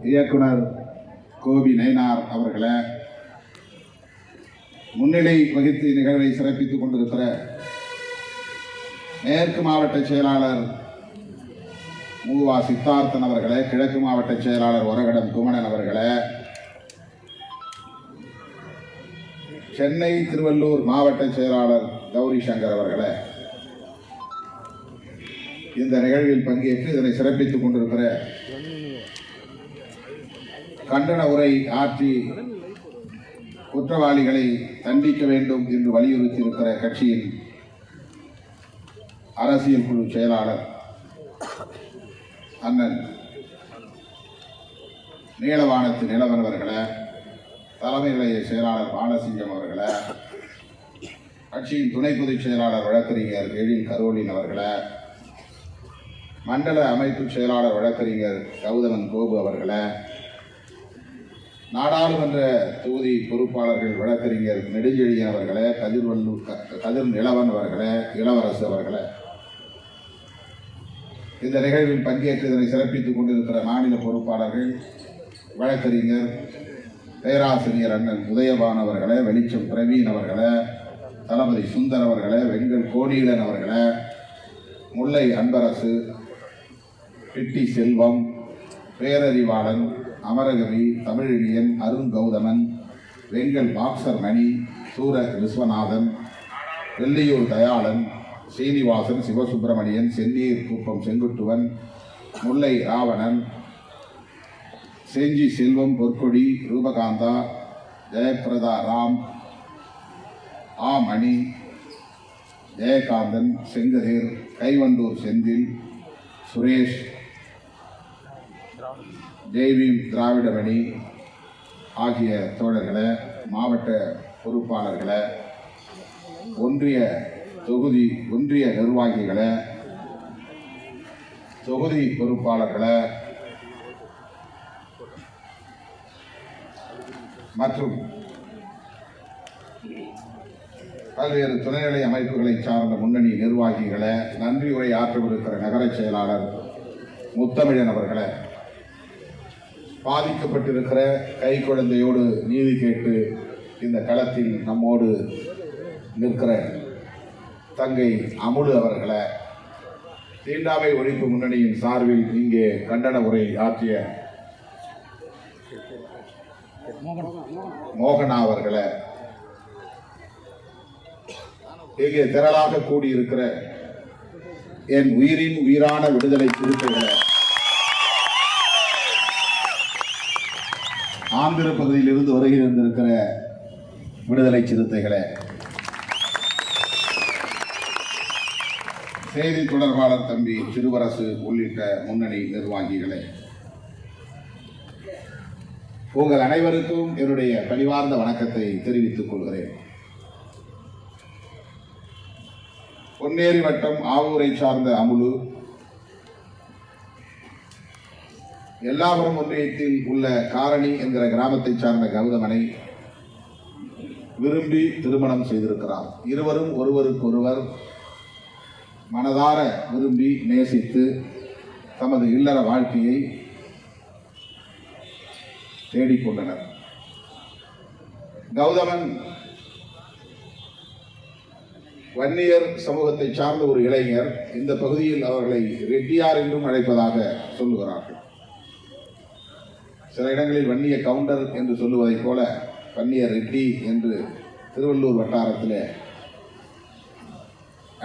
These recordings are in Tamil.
இயக்குனர் கோபி நயினார் அவர்களை, முன்னிலை வகித்து நிகழ்வை சிறப்பித்துக் கொண்டிருக்கிற மேற்கு மாவட்ட செயலாளர் மூவா சித்தார்த்தன் அவர்களே, கிழக்கு மாவட்ட செயலாளர் ஒரகடம் குமணன் அவர்களே, சென்னை திருவள்ளூர் மாவட்ட செயலாளர் கௌரி சங்கர் அவர்களே, இந்த நிகழ்வில் பங்கேற்று இதனை சிறப்பித்துக் கொண்டிருக்கிற கண்டன உரை ஆற்றி குற்றவாளிகளை தண்டிக்க வேண்டும் என்று வலியுறுத்தியிருக்கிற கட்சியின் அரசியல் குழு செயலாளர் அண்ணன் நீலவானத்து நிலவன் அவர்களே, தலைமை நிலைய செயலாளர் பாலசிங்கம் அவர்களே, கட்சியின் துணை பொதுச் செயலாளர் வழக்கறிஞர் எழில் கரோலின் அவர்களே, மண்டல அமைப்பு செயலாளர் வழக்கறிஞர் கௌதமன் கோபு அவர்களே, நாடாளுமன்ற தொகுதி பொறுப்பாளர்கள் வழக்கறிஞர் நெடுஞ்செழியன் அவர்களே, கதிர் நிலவன் அவர்களே, இளவரசு அவர்களே, இந்த நிகழ்வில் பங்கேற்று இதனை சிறப்பித்துக் கொண்டிருக்கிற மாநில பொறுப்பாளர்கள் வழக்கறிஞர் பேராசிரியர் அண்ணன் உதயபான் அவர்களே, வெளிச்சம் பிரவீன் அவர்களே, தளபதி சுந்தர் அவர்களே, வெங்கல் கோடீலன் அவர்களே, முல்லை அன்பரசு, பிட்டி செல்வம், பேரறிவாளன், அமரகவி, தமிழியன், அருண் கௌதமன், வெங்கல் பாக்சர் மணி, சூர விஸ்வநாதன், வெள்ளியூர் தயாளன், சீனிவாசன், சிவசுப்பிரமணியன், சென்னீர் குப்பம் செங்குட்டுவன், முல்லை ராவணன், செஞ்சி செல்வம், பொற்கொடி, ரூபகாந்தா, ஜெயபிரதா ராம், மணி, ஜெயகாந்தன், செங்கதிர், கைவண்டூர் செந்தில், சுரேஷ், ஜெய்வீம் திராவிடமணி ஆகிய தோழர்களே, மாவட்ட பொறுப்பாளர்களே, ஒன்றிய நிர்வாகிகளே, தொகுதி பொறுப்பாளர்களே மற்றும் பல்வேறு துணைநிலை அமைப்புகளை சார்ந்த முன்னணி நிர்வாகிகளே, நன்றி உரை ஆற்றவிருக்கிற நகர செயலாளர் முத்தமிழன் அவர்களே, பாதிக்கப்பட்டிருக்கிற கை குழந்தையோடு நீதி கேட்டு இந்த களத்தில் நம்மோடு நிற்கிற தங்கை அமுடு அவர்களே, தீண்டாமை ஒழிப்பு முன்னணியின் சார்பில் இங்கே கண்டன உரை ஆற்றிய மோகனா அவர்களே, இங்கே திரளாக கூடியிருக்கிற என் உயிரின் உயிரான விடுதலை சிறுத்தைகளே, ஆந்திர பகுதியில் இருந்து வருகை இருந்திருக்கிற விடுதலை சிறுத்தைகளே, செய்தி தொடர்பாளர் தம்பி சிறுவரசு உள்ளிட்ட முன்னணி நிர்வாகிகளே, உங்கள் அனைவருக்கும் என்னுடைய பணிவார்ந்த வணக்கத்தை தெரிவித்துக் கொள்கிறேன். பொன்னேரி வட்டம் ஆவூரை சார்ந்த அமுலு, எல்லாபுரம் ஒன்றியத்தில் உள்ள காரணி என்கிற கிராமத்தை சார்ந்த கௌதமனை விரும்பி திருமணம் செய்திருக்கிறார். இருவரும் ஒருவருக்கொருவர் மனதார விரும்பி நேசித்து தமது இல்லற வாழ்க்கையை தேடிக்கொண்டனர். கௌதமன் வன்னியர் சமூகத்தை சார்ந்த ஒரு இளைஞர். இந்த பகுதியில் அவர்களை ரெட்டியார் என்றும் அழைப்பதாக சொல்லுகிறார்கள். சில இடங்களில் வன்னிய கவுண்டர் என்று சொல்லுவதைப் போல வன்னியர் ரெட்டி என்று திருவள்ளூர் வட்டாரத்தில்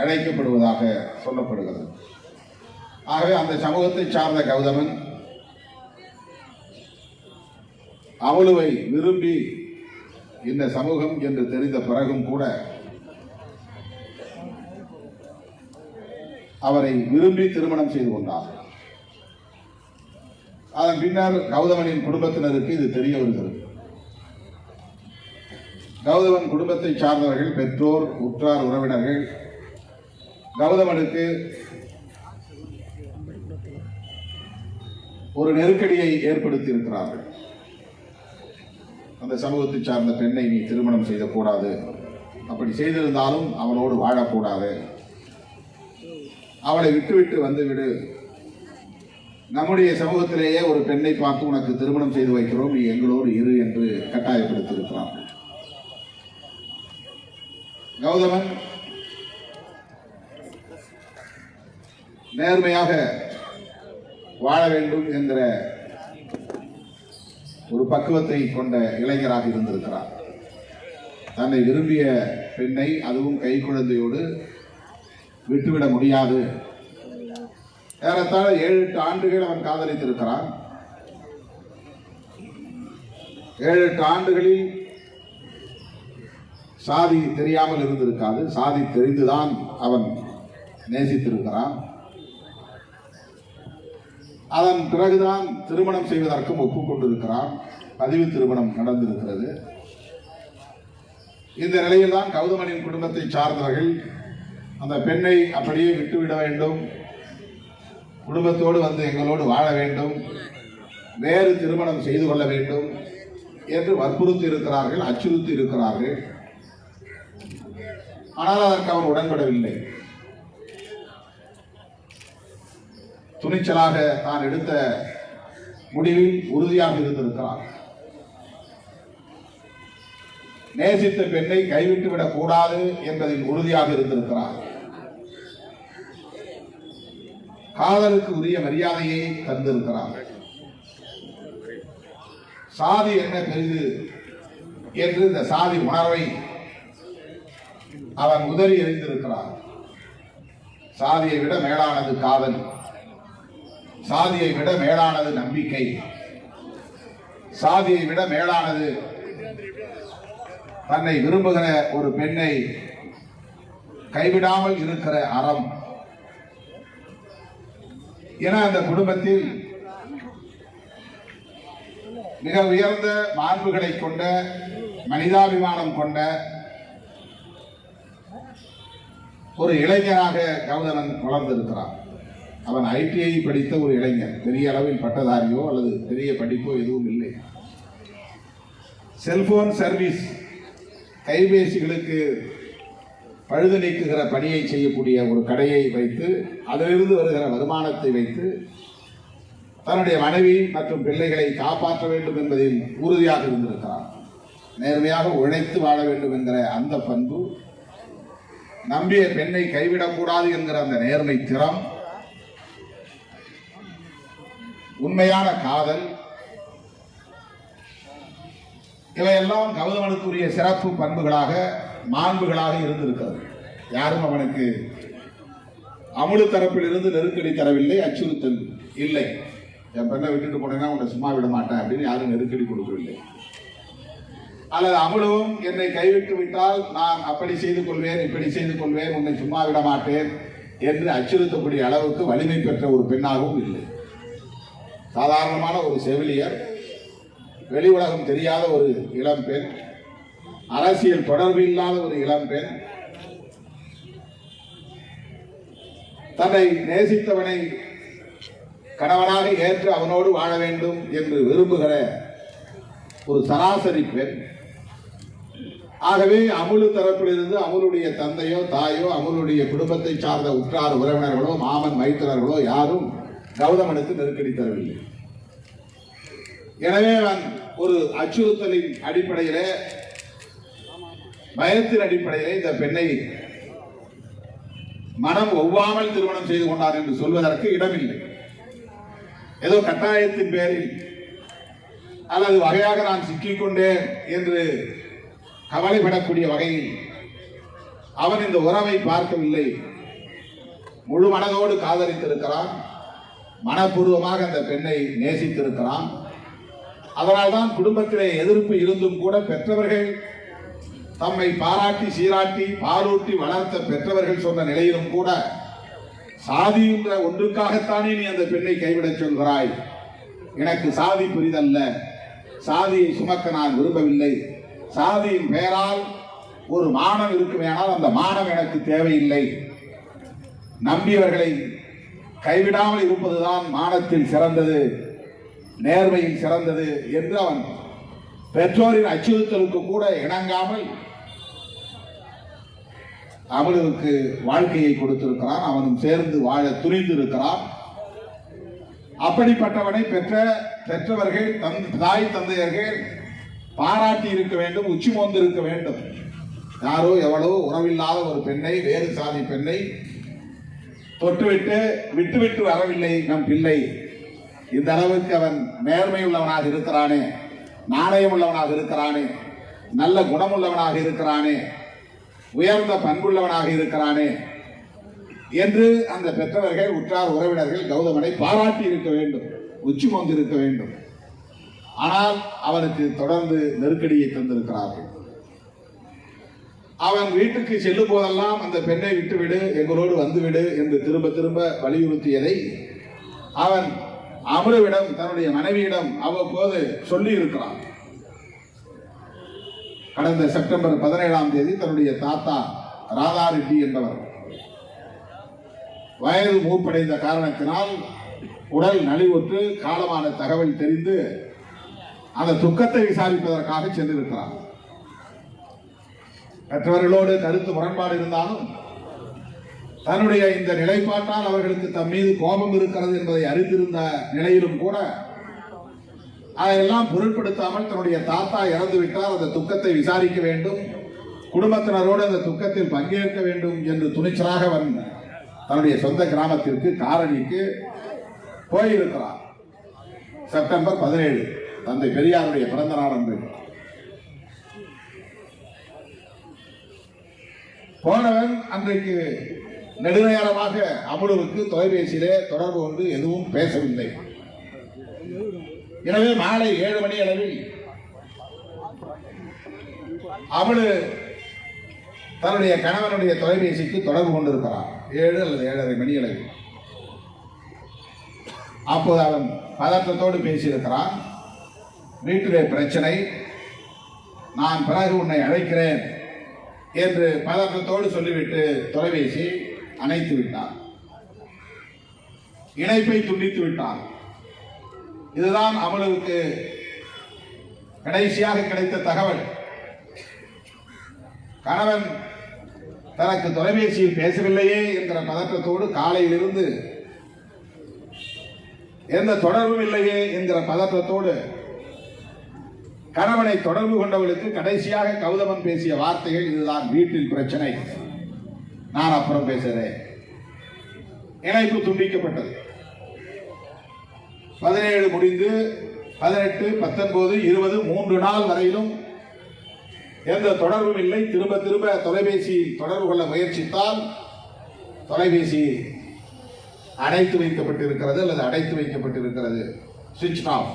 அழைக்கப்படுவதாக சொல்லப்படுகிறது. ஆகவே அந்த சமூகத்தை சார்ந்த கௌதமன் அமுலுவை விரும்பி இந்த சமூகம் என்று தெரிந்த பிறகும் கூட அவரை விரும்பி திருமணம் செய்து கொண்டார். அதன் பின்னர் கௌதமனின் குடும்பத்தினருக்கு இது தெரிய வருகிறது. கௌதமன் குடும்பத்தை சார்ந்தவர்கள், பெற்றோர், உற்றார் உறவினர்கள் கௌதமனுக்கு ஒரு நெருக்கடியை ஏற்படுத்தி இருக்கிறார்கள். அந்த சமூகத்தை சார்ந்த பெண்ணை நீ திருமணம் செய்யக்கூடாது, அப்படி செய்திருந்தாலும் அவளோடு வாழக்கூடாது, அவளை விட்டுவிட்டு வந்துவிடு, நம்முடைய சமூகத்திலேயே ஒரு பெண்ணை பார்த்து உனக்கு திருமணம் செய்து வைக்கிறோம், நீ எங்களோடு இரு என்று கட்டாயப்படுத்தியிருக்கிறான். கௌதமன் நேர்மையாக வாழ வேண்டும் என்கிற ஒரு பக்குவத்தை கொண்ட இளைஞராக இருந்திருக்கிறார். தன்னை விரும்பிய பெண்ணை, அதுவும் கை குழந்தையோடு விட்டுவிட முடியாது. ஏறத்தாழ 7-8 ஆண்டுகள் அவன் காதலித்திருக்கிறான். 7-8 ஆண்டுகளில் சாதி தெரியாமல் இருந்திருக்காது, சாதி தெரிந்துதான் அவன் நேசித்திருக்கிறான். அதன் பிறகுதான் திருமணம் செய்வதற்கும் ஒப்புக்கொண்டிருக்கிறான். பதிவு திருமணம் நடந்திருக்கிறது. இந்த நிலையில் தான் கௌதமனின் குடும்பத்தை சார்ந்தவர்கள் அந்த பெண்ணை அப்படியே விட்டுவிட வேண்டும், குடும்பத்தோடு வந்து எங்களோடு வாழ வேண்டும், வேறு திருமணம் செய்து கொள்ள வேண்டும் என்று வற்புறுத்தி இருக்கிறார்கள், அச்சுறுத்தி இருக்கிறார்கள். ஆனால் அதற்கு அவன் உடன்படவில்லை. துணிச்சலாக தான் எடுத்த முடிவில் உறுதியாக இருந்திருக்கிறார். நேசித்த பெண்ணை கைவிட்டுவிடக் கூடாது என்பதில் உறுதியாக இருந்திருக்கிறார். காதலுக்கு உரிய மரியாதையை தந்திருக்கிறார். சாதி என்ன பெரிது என்று இந்த சாதி உணர்வை அவன் உதறி எறிந்திருக்கிறார். சாதியை விட மேலானது காதல், சாதியை விட மேலானது நம்பிக்கை, சாதியை விட மேலானது தன்னை விரும்புகிற ஒரு பெண்ணை கைவிடாமல் இருக்கிற அறம் என அந்த குடும்பத்தில் மிக உயர்ந்த மாண்புகளை கொண்ட, மனிதாபிமானம் கொண்ட ஒரு இளைஞராக கௌதமன் வளர்ந்திருக்கிறான். அவன் ITI படித்த ஒரு இளைஞர், பெரிய அளவில் பட்டதாரியோ அல்லது பெரிய படிப்போ எதுவும் இல்லை. செல்போன் சர்வீஸ், கைபேசிகளுக்கு பழுது நீக்குகிற பணியை செய்யக்கூடிய ஒரு கடையை வைத்து அதிலிருந்து வருகிற வருமானத்தை வைத்து தன்னுடைய மனைவி மற்றும் பிள்ளைகளை காப்பாற்ற வேண்டும் என்பதில் உறுதியாக இருந்திருக்கிறார். நேர்மையாக உழைத்து வாழ வேண்டும் என்கிற அந்த பண்பு, நம்பிய பெண்ணை கைவிடக்கூடாது என்கிற அந்த நேர்மை திறம், உண்மையான காதல், இவையெல்லாம் கௌதமனுக்குரிய சிறப்பு பண்புகளாக, மாண்புகளாக இருந்திருக்கிறது. யாரும் அவனுக்கு அமுழு தரப்பில் இருந்து நெருக்கடி தரவில்லை, அச்சுறுத்தல் இல்லை. என் பெண்ணை விட்டுட்டு போனேன்னா உன்னை சும்மா விட மாட்டேன் அப்படின்னு யாரும் நெருக்கடி கொடுக்கவில்லை. அல்லது அமுழுவும் என்னை கைவிட்டு விட்டால் நான் அப்படி செய்து கொள்வேன், இப்படி செய்து கொள்வேன், உன்னை சும்மா விட மாட்டேன் என்று அச்சுறுத்தக்கூடிய அளவுக்கு வலிமை பெற்ற ஒரு பெண்ணாகவும் இல்லை. சாதாரணமான ஒரு செவிலியர், வெளி உலகம் தெரியாத ஒரு இளம் பெண், அரசியல் தொடர்பு இல்லாத ஒரு இளம் பெண், தன்னை நேசித்தவனை கணவனாக ஏற்று அவனோடு வாழ வேண்டும் என்று விரும்புகிற ஒரு சராசரி பெண். ஆகவே அமுலு தரப்பிலிருந்து அமுலுடைய தந்தையோ தாயோ, அமுலுடைய குடும்பத்தை சார்ந்த உற்றார் உறவினர்களோ, மாமன் மைத்துனர்களோ யாரும் கௌதமனுக்கு நெருக்கடி தரவில்லை. எனவே அவன் ஒரு அச்சுறுத்தலின் அடிப்படையிலே, பயத்தின் அடிப்படையிலே இந்த பெண்ணை மனம் ஒவ்வாமல் திருமணம் செய்து கொண்டார் என்று சொல்வதற்கு இடமில்லை. ஏதோ கட்டாயத்தின் பேரில் அல்லது வகையாக நான் சிக்கிக்கொண்டேன் என்று கவலைப்படக்கூடிய வகையில் அவன் இந்த உறவை பார்க்கவில்லை. முழு மனதோடு காதலித்திருக்கிறான், மனப்பூர்வமாக அந்த பெண்ணை நேசித்திருக்கிறான். அதனால்தான் குடும்பத்திலே எதிர்ப்பு இருந்தும் கூட பெற்றவர்கள் தம்மை பாராட்டி சீராட்டி பாலூட்டி வளர்த்த பெற்றவர்கள் சொன்ன நிலையிலும் கூட சாதி என்ற ஒன்றுக்காகத்தானே நீ அந்த பெண்ணை கைவிடச் சொல்கிறாய், எனக்கு சாதி புரிதல்ல, சாதியை சுமக்க நான் விரும்பவில்லை, சாதியின் பெயரால் ஒரு மானம் இருக்குமேனால் அந்த மானம் எனக்கு தேவையில்லை, நம்பியவர்களை கைவிடாமல் இருப்பதுதான் மானத்தில் சிறந்தது, நேர்மையில் சிறந்தது என்று அவன் பெற்றோரின் அச்சுறுத்தலுக்கு கூட இணங்காமல் அமலுக்கு வாழ்க்கையை கொடுத்திருக்கிறான். அவனும் சேர்ந்து வாழ துணிந்திருக்கிறான். அப்படிப்பட்டவனை பெற்றவர்கள் தாய் தந்தையர்கள் பாராட்டி இருக்க வேண்டும், உச்சி மோந்து இருக்க வேண்டும். யாரோ எவ்வளோ உறவில்லாத ஒரு பெண்ணை, வேறு சாதி பெண்ணை தொட்டுவிட்டு விட்டுவிட்டு வரவில்லை நம் பிள்ளை. இந்த அளவுக்கு அவன் நேர்மை உள்ளவனாக இருக்கிறானே, நாணயம் உள்ளவனாக இருக்கிறானே, நல்ல குணமுள்ளவனாக இருக்கிறானே, உயர்ந்த பண்புள்ளவனாக இருக்கிறானே என்று அந்த பெற்றவர்கள், உற்றார் உறவினர்கள் கௌதமனை பாராட்டி இருக்க வேண்டும், உச்சி மோந்து இருக்க வேண்டும். ஆனால் அவனுக்கு தொடர்ந்து நெருக்கடியை தந்திருக்கிறார்கள். அவன் வீட்டுக்கு செல்லும் போதெல்லாம் அந்த பெண்ணை விட்டுவிடு, எங்களோடு வந்துவிடு என்று திரும்ப திரும்ப வலியுறுத்தியதை அவன் அமருவிடம், தன்னுடைய மனைவியிடம் அவ்வப்போது சொல்லி இருக்கிறான். கடந்த செப்டம்பர் 17ஆம் தேதி தன்னுடைய தாத்தா ராதா ரெட்டி என்பவர் வயது மூப்படைந்த காரணத்தினால் உடல் நலிவுற்று காலமான தகவல் தெரிந்து அந்த துக்கத்தை விசாரிப்பதற்காக சென்றிருக்கிறார். பெற்றவர்களோடு கருத்து முரண்பாடு இருந்தாலும் தன்னுடைய இந்த நிலைப்பாட்டால் அவர்களுக்கு தம் மீது கோபம் இருக்கிறது என்பதை அறிந்திருந்த நிலையிலும் கூட அதையெல்லாம் பொருட்படுத்தாமல் தன்னுடைய தாத்தா இறந்து விட்டால் அந்த துக்கத்தை விசாரிக்க வேண்டும், குடும்பத்தினரோடு அந்த துக்கத்தில் பங்கேற்க வேண்டும் என்று துணிச்சலாக தன்னுடைய சொந்த கிராமத்திற்கு காரணிக்கு போயிருக்கிறார். செப்டம்பர் 17 தந்தை பெரியாருடைய பிறந்த நாள் அன்று போனவன் அன்றைக்கு நெடுநேரமாக அமுலுவுக்கு தொலைபேசியிலே தொடர்பு கொண்டு எதுவும் பேசவில்லை. எனவே மாலை 7 மணி அளவில் அமுலு தன்னுடைய கணவனுடைய தொலைபேசிக்கு தொடர்பு கொண்டிருக்கிறார். 7 அல்லது 7:30 மணி அளவில். அப்போது அவன் பதற்றத்தோடு பேசியிருக்கிறான். வீட்டிலே பிரச்சனை, நான் பிறகு உன்னை அழைக்கிறேன் என்று பதற்றத்தோடு சொல்லிவிட்டு தொலைபேசி அணைத்து விட்டார். இணைப்பை துண்டித்து விட்டார். இதுதான் அமலுவுக்கு கடைசியாக கிடைத்த தகவல். கணவன் தனக்கு தொலைபேசியில் பேசவில்லையே என்கிற பதற்றத்தோடு காலையிலிருந்து எந்த தொடர்பும் இல்லையே என்கிற பதற்றத்தோடு கணவனை தொடர்பு கொண்டவர்களுக்கு கடைசியாக கௌதமன் பேசிய வார்த்தைகள் இதுதான்: வீட்டில் பிரச்சனை, நான் அப்புறம் பேசுகிறேன். இணைப்பு துண்டிக்கப்பட்டது. 17 முடிந்து 18, 19, 20 3 நாள் வரையிலும் எந்த தொடர்பும் இல்லை. திரும்ப திரும்ப தொலைபேசி தொடர்பு கொள்ள முயற்சித்தால் தொலைபேசி அடைத்து வைக்கப்பட்டிருக்கிறது அல்லது அடைத்து வைக்கப்பட்டிருக்கிறது, சுவிட்ச் ஆஃப்.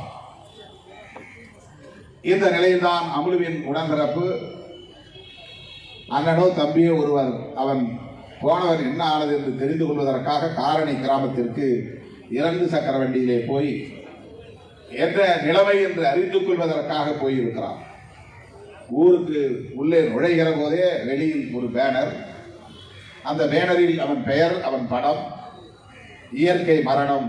இந்த நிலையில்தான் அமுலுவின் உடன்பிறப்பு அண்ணனோ தம்பியோ ஒருவர் அவன் போனவர் என்ன ஆனது என்று தெரிந்து கொள்வதற்காக காரணி கிராமத்திற்கு 2 சக்கர வண்டியிலே போய் என்ற நிலைமை என்று அறிந்து கொள்வதற்காக போயிருக்கிறார். ஊருக்கு உள்ளே நுழைகிற போதே வெளியில் ஒரு பேனர், அந்த பேனரில் அவன் பெயர், அவன் படம், இயற்கை மரணம்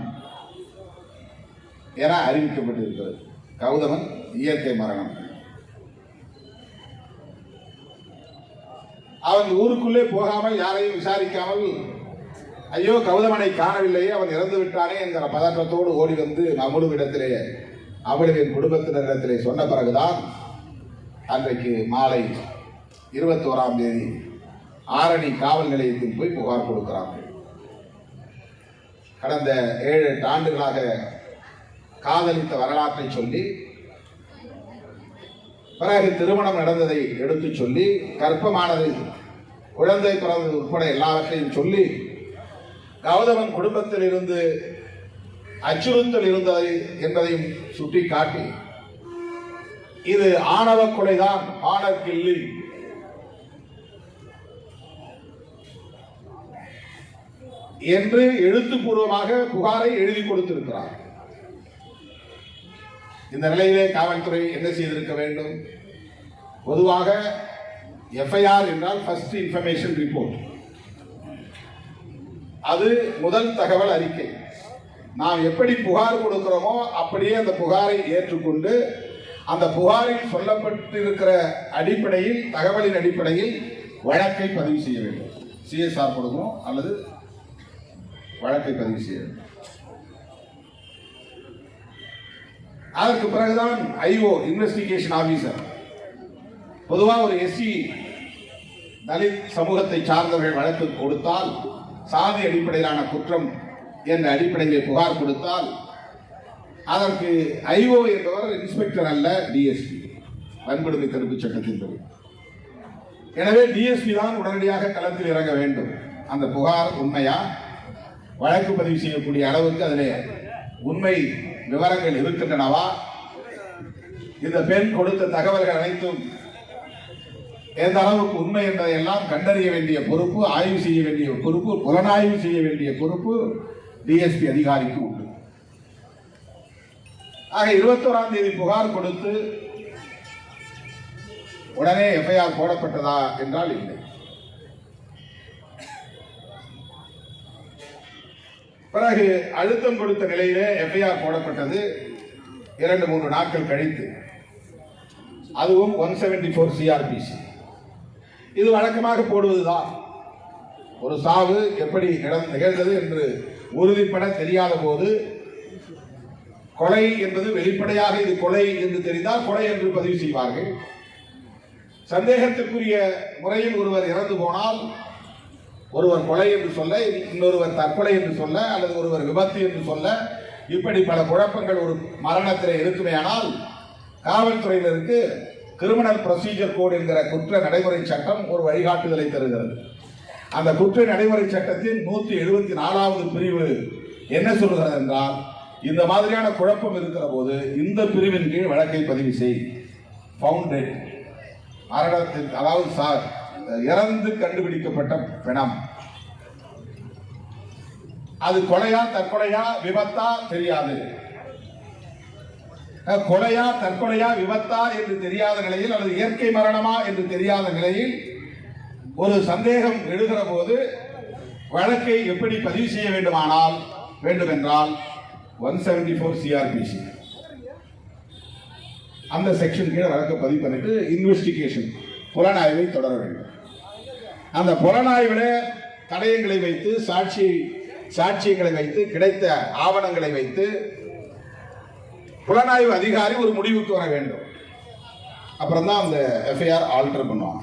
என அறிவிக்கப்பட்டிருக்கிறது. கௌதமன் இயற்கை மரணம். அவன் ஊருக்குள்ளே போகாமல் யாரையும் விசாரிக்காமல், ஐயோ கௌதமனை காணவில்லையே, அவன் இறந்து விட்டானே என்கிற பதற்றத்தோடு ஓடி வந்து அமுலுவிடத்திலே, அமுலுவின் குடும்பத்தினரிடத்திலே சொன்ன பிறகுதான் அன்றைக்கு மாலை 21ஆம் தேதி ஆரணி காவல் நிலையத்தில் போய் புகார் கொடுக்கிறார்கள். கடந்த 7-8 ஆண்டுகளாக காதலித்த வரலாற்றை சொல்லி, பிறகு திருமணம் நடந்ததை எடுத்து சொல்லி, கர்ப்பமானது, குழந்தை பிறந்தது உட்பட எல்லாவற்றையும் சொல்லி, கௌதமன் குடும்பத்தில் இருந்து அச்சுறுத்தல் இருந்ததை என்பதையும் சுட்டி காட்டி, இது ஆணவ கொலைதான், ஆணர் கில்லிங் என்று எழுத்துப்பூர்வமாக புகாரை எழுதி கொடுத்திருக்கிறார். இந்த நிலையிலே காவல்துறை என்ன செய்திருக்க வேண்டும்? பொதுவாக எஃப்ஐஆர் என்றால் ஃபர்ஸ்ட் இன்ஃபர்மேஷன் ரிப்போர்ட், அது முதல் தகவல் அறிக்கை. நாம் எப்படி புகார் கொடுக்கிறோமோ அப்படியே அந்த புகாரை ஏற்றுக்கொண்டு அந்த புகாரில் சொல்லப்பட்டிருக்கிற அடிப்படையில், தகவலின் அடிப்படையில் வழக்கை பதிவு செய்ய வேண்டும். சிஎஸ்ஆர் கொடுக்கணும் அல்லது வழக்கை பதிவு செய்ய வேண்டும். அதற்கு பிறகுதான் ஐஓ இன்வெஸ்டிகேஷன் ஆபீசர். பொதுவாக ஒரு எஸ்சி தலித் சமூகத்தை சார்ந்தவர்கள் வழக்கு கொடுத்தால், சாதி அடிப்படையிலான குற்றம் என்ற அடிப்படையில் புகார் கொடுத்தால், அதற்கு ஐஓ என்பவர் இன்ஸ்பெக்டர் அல்ல, டிஎஸ்பி, வன்கொடுமை தடுப்பு சட்டத்தின்படி. எனவே டிஎஸ்பி தான் உடனடியாக களத்தில் இறங்க வேண்டும். அந்த புகார் உண்மையா, வழக்கு பதிவு செய்யக்கூடிய அளவுக்கு அதிலே உண்மை விவரங்கள் இருக்கின்றனவா, இந்த பெண் கொடுத்த தகவல்கள் அனைத்தும் எந்த அளவுக்கு உண்மை என்பதையெல்லாம் கண்டறிய வேண்டிய பொறுப்பு, ஆய்வு செய்ய வேண்டிய பொறுப்பு, புலனாய்வு செய்ய வேண்டிய பொறுப்பு டிஎஸ்பி அதிகாரிக்கு உண்டு. ஆக 21ஆம் தேதி புகார் கொடுத்து உடனே எஃப்ஐஆர் போடப்பட்டதா என்றால் இல்லை. பிறகு அழுத்தம் கொடுத்த நிலையிலே எஃப்ஐஆர் போடப்பட்டது 2-3 நாட்கள் கழித்து. அதுவும் 174 சிஆர்பிசி. இது வழக்கமாக போடுவதுதான். ஒரு சாவு எப்படி நிகழ்ந்தது என்று உறுதிப்பட தெரியாத போது, கொலை என்பது வெளிப்படையாக இது கொலை என்று தெரிந்தால் கொலை என்று பதிவு செய்வார்கள். சந்தேகத்திற்குரிய முறையில் ஒருவர் இறந்து போனால் ஒருவர் கொலை என்று சொல்ல, இன்னொருவர் தற்கொலை என்று சொல்ல, அல்லது ஒருவர் விபத்து என்று சொல்ல, இப்படி பல குழப்பங்கள் ஒரு மரணத்திலே இருக்குமே. ஆனால் காவல்துறையினருக்கு கிரிமினல் ப்ரொசீஜர் கோட் என்கிற குற்ற நடைமுறை சட்டம் ஒரு வழிகாட்டுதலை தருகிறது. அந்த குற்ற நடைமுறை சட்டத்தின் 174வது பிரிவு என்ன சொல்கிறது என்றால், இந்த மாதிரியான குழப்பம் இருக்கிற போது இந்த பிரிவின் கீழ் வழக்கை பதிவு செய். ஃபவுண்டட், மரணத்தில், அதாவது இறந்து கண்டுபிடிக்கப்பட்ட பிணம், அது கொலையா தற்கொலையா விபத்தா தெரியாது. கொலையா தற்கொலையா விபத்தா என்று தெரியாத நிலையில், அல்லது இயற்கை மரணமா என்று தெரியாத நிலையில் ஒரு சந்தேகம் எழுகிற போது வழக்கை எப்படி பதிவு செய்ய வேண்டுமென்றால் 174 சிஆர்பிசி அந்த செக்ஷன் கீழே வழக்கு பதிவு பண்ணிட்டு இன்வெஸ்டிகேஷன், புலனாய்வை தொடர வேண்டும். அந்த புலனாய்வில் தடயங்களை வைத்து, சாட்சியங்களை வைத்து, கிடைத்த ஆவணங்களை வைத்து புலனாய்வு அதிகாரி ஒரு முடிவுக்கு வர வேண்டும். அப்புறம் தான் அந்த எஃப்ஐஆர் ஆல்டர் பண்ணுவாங்க.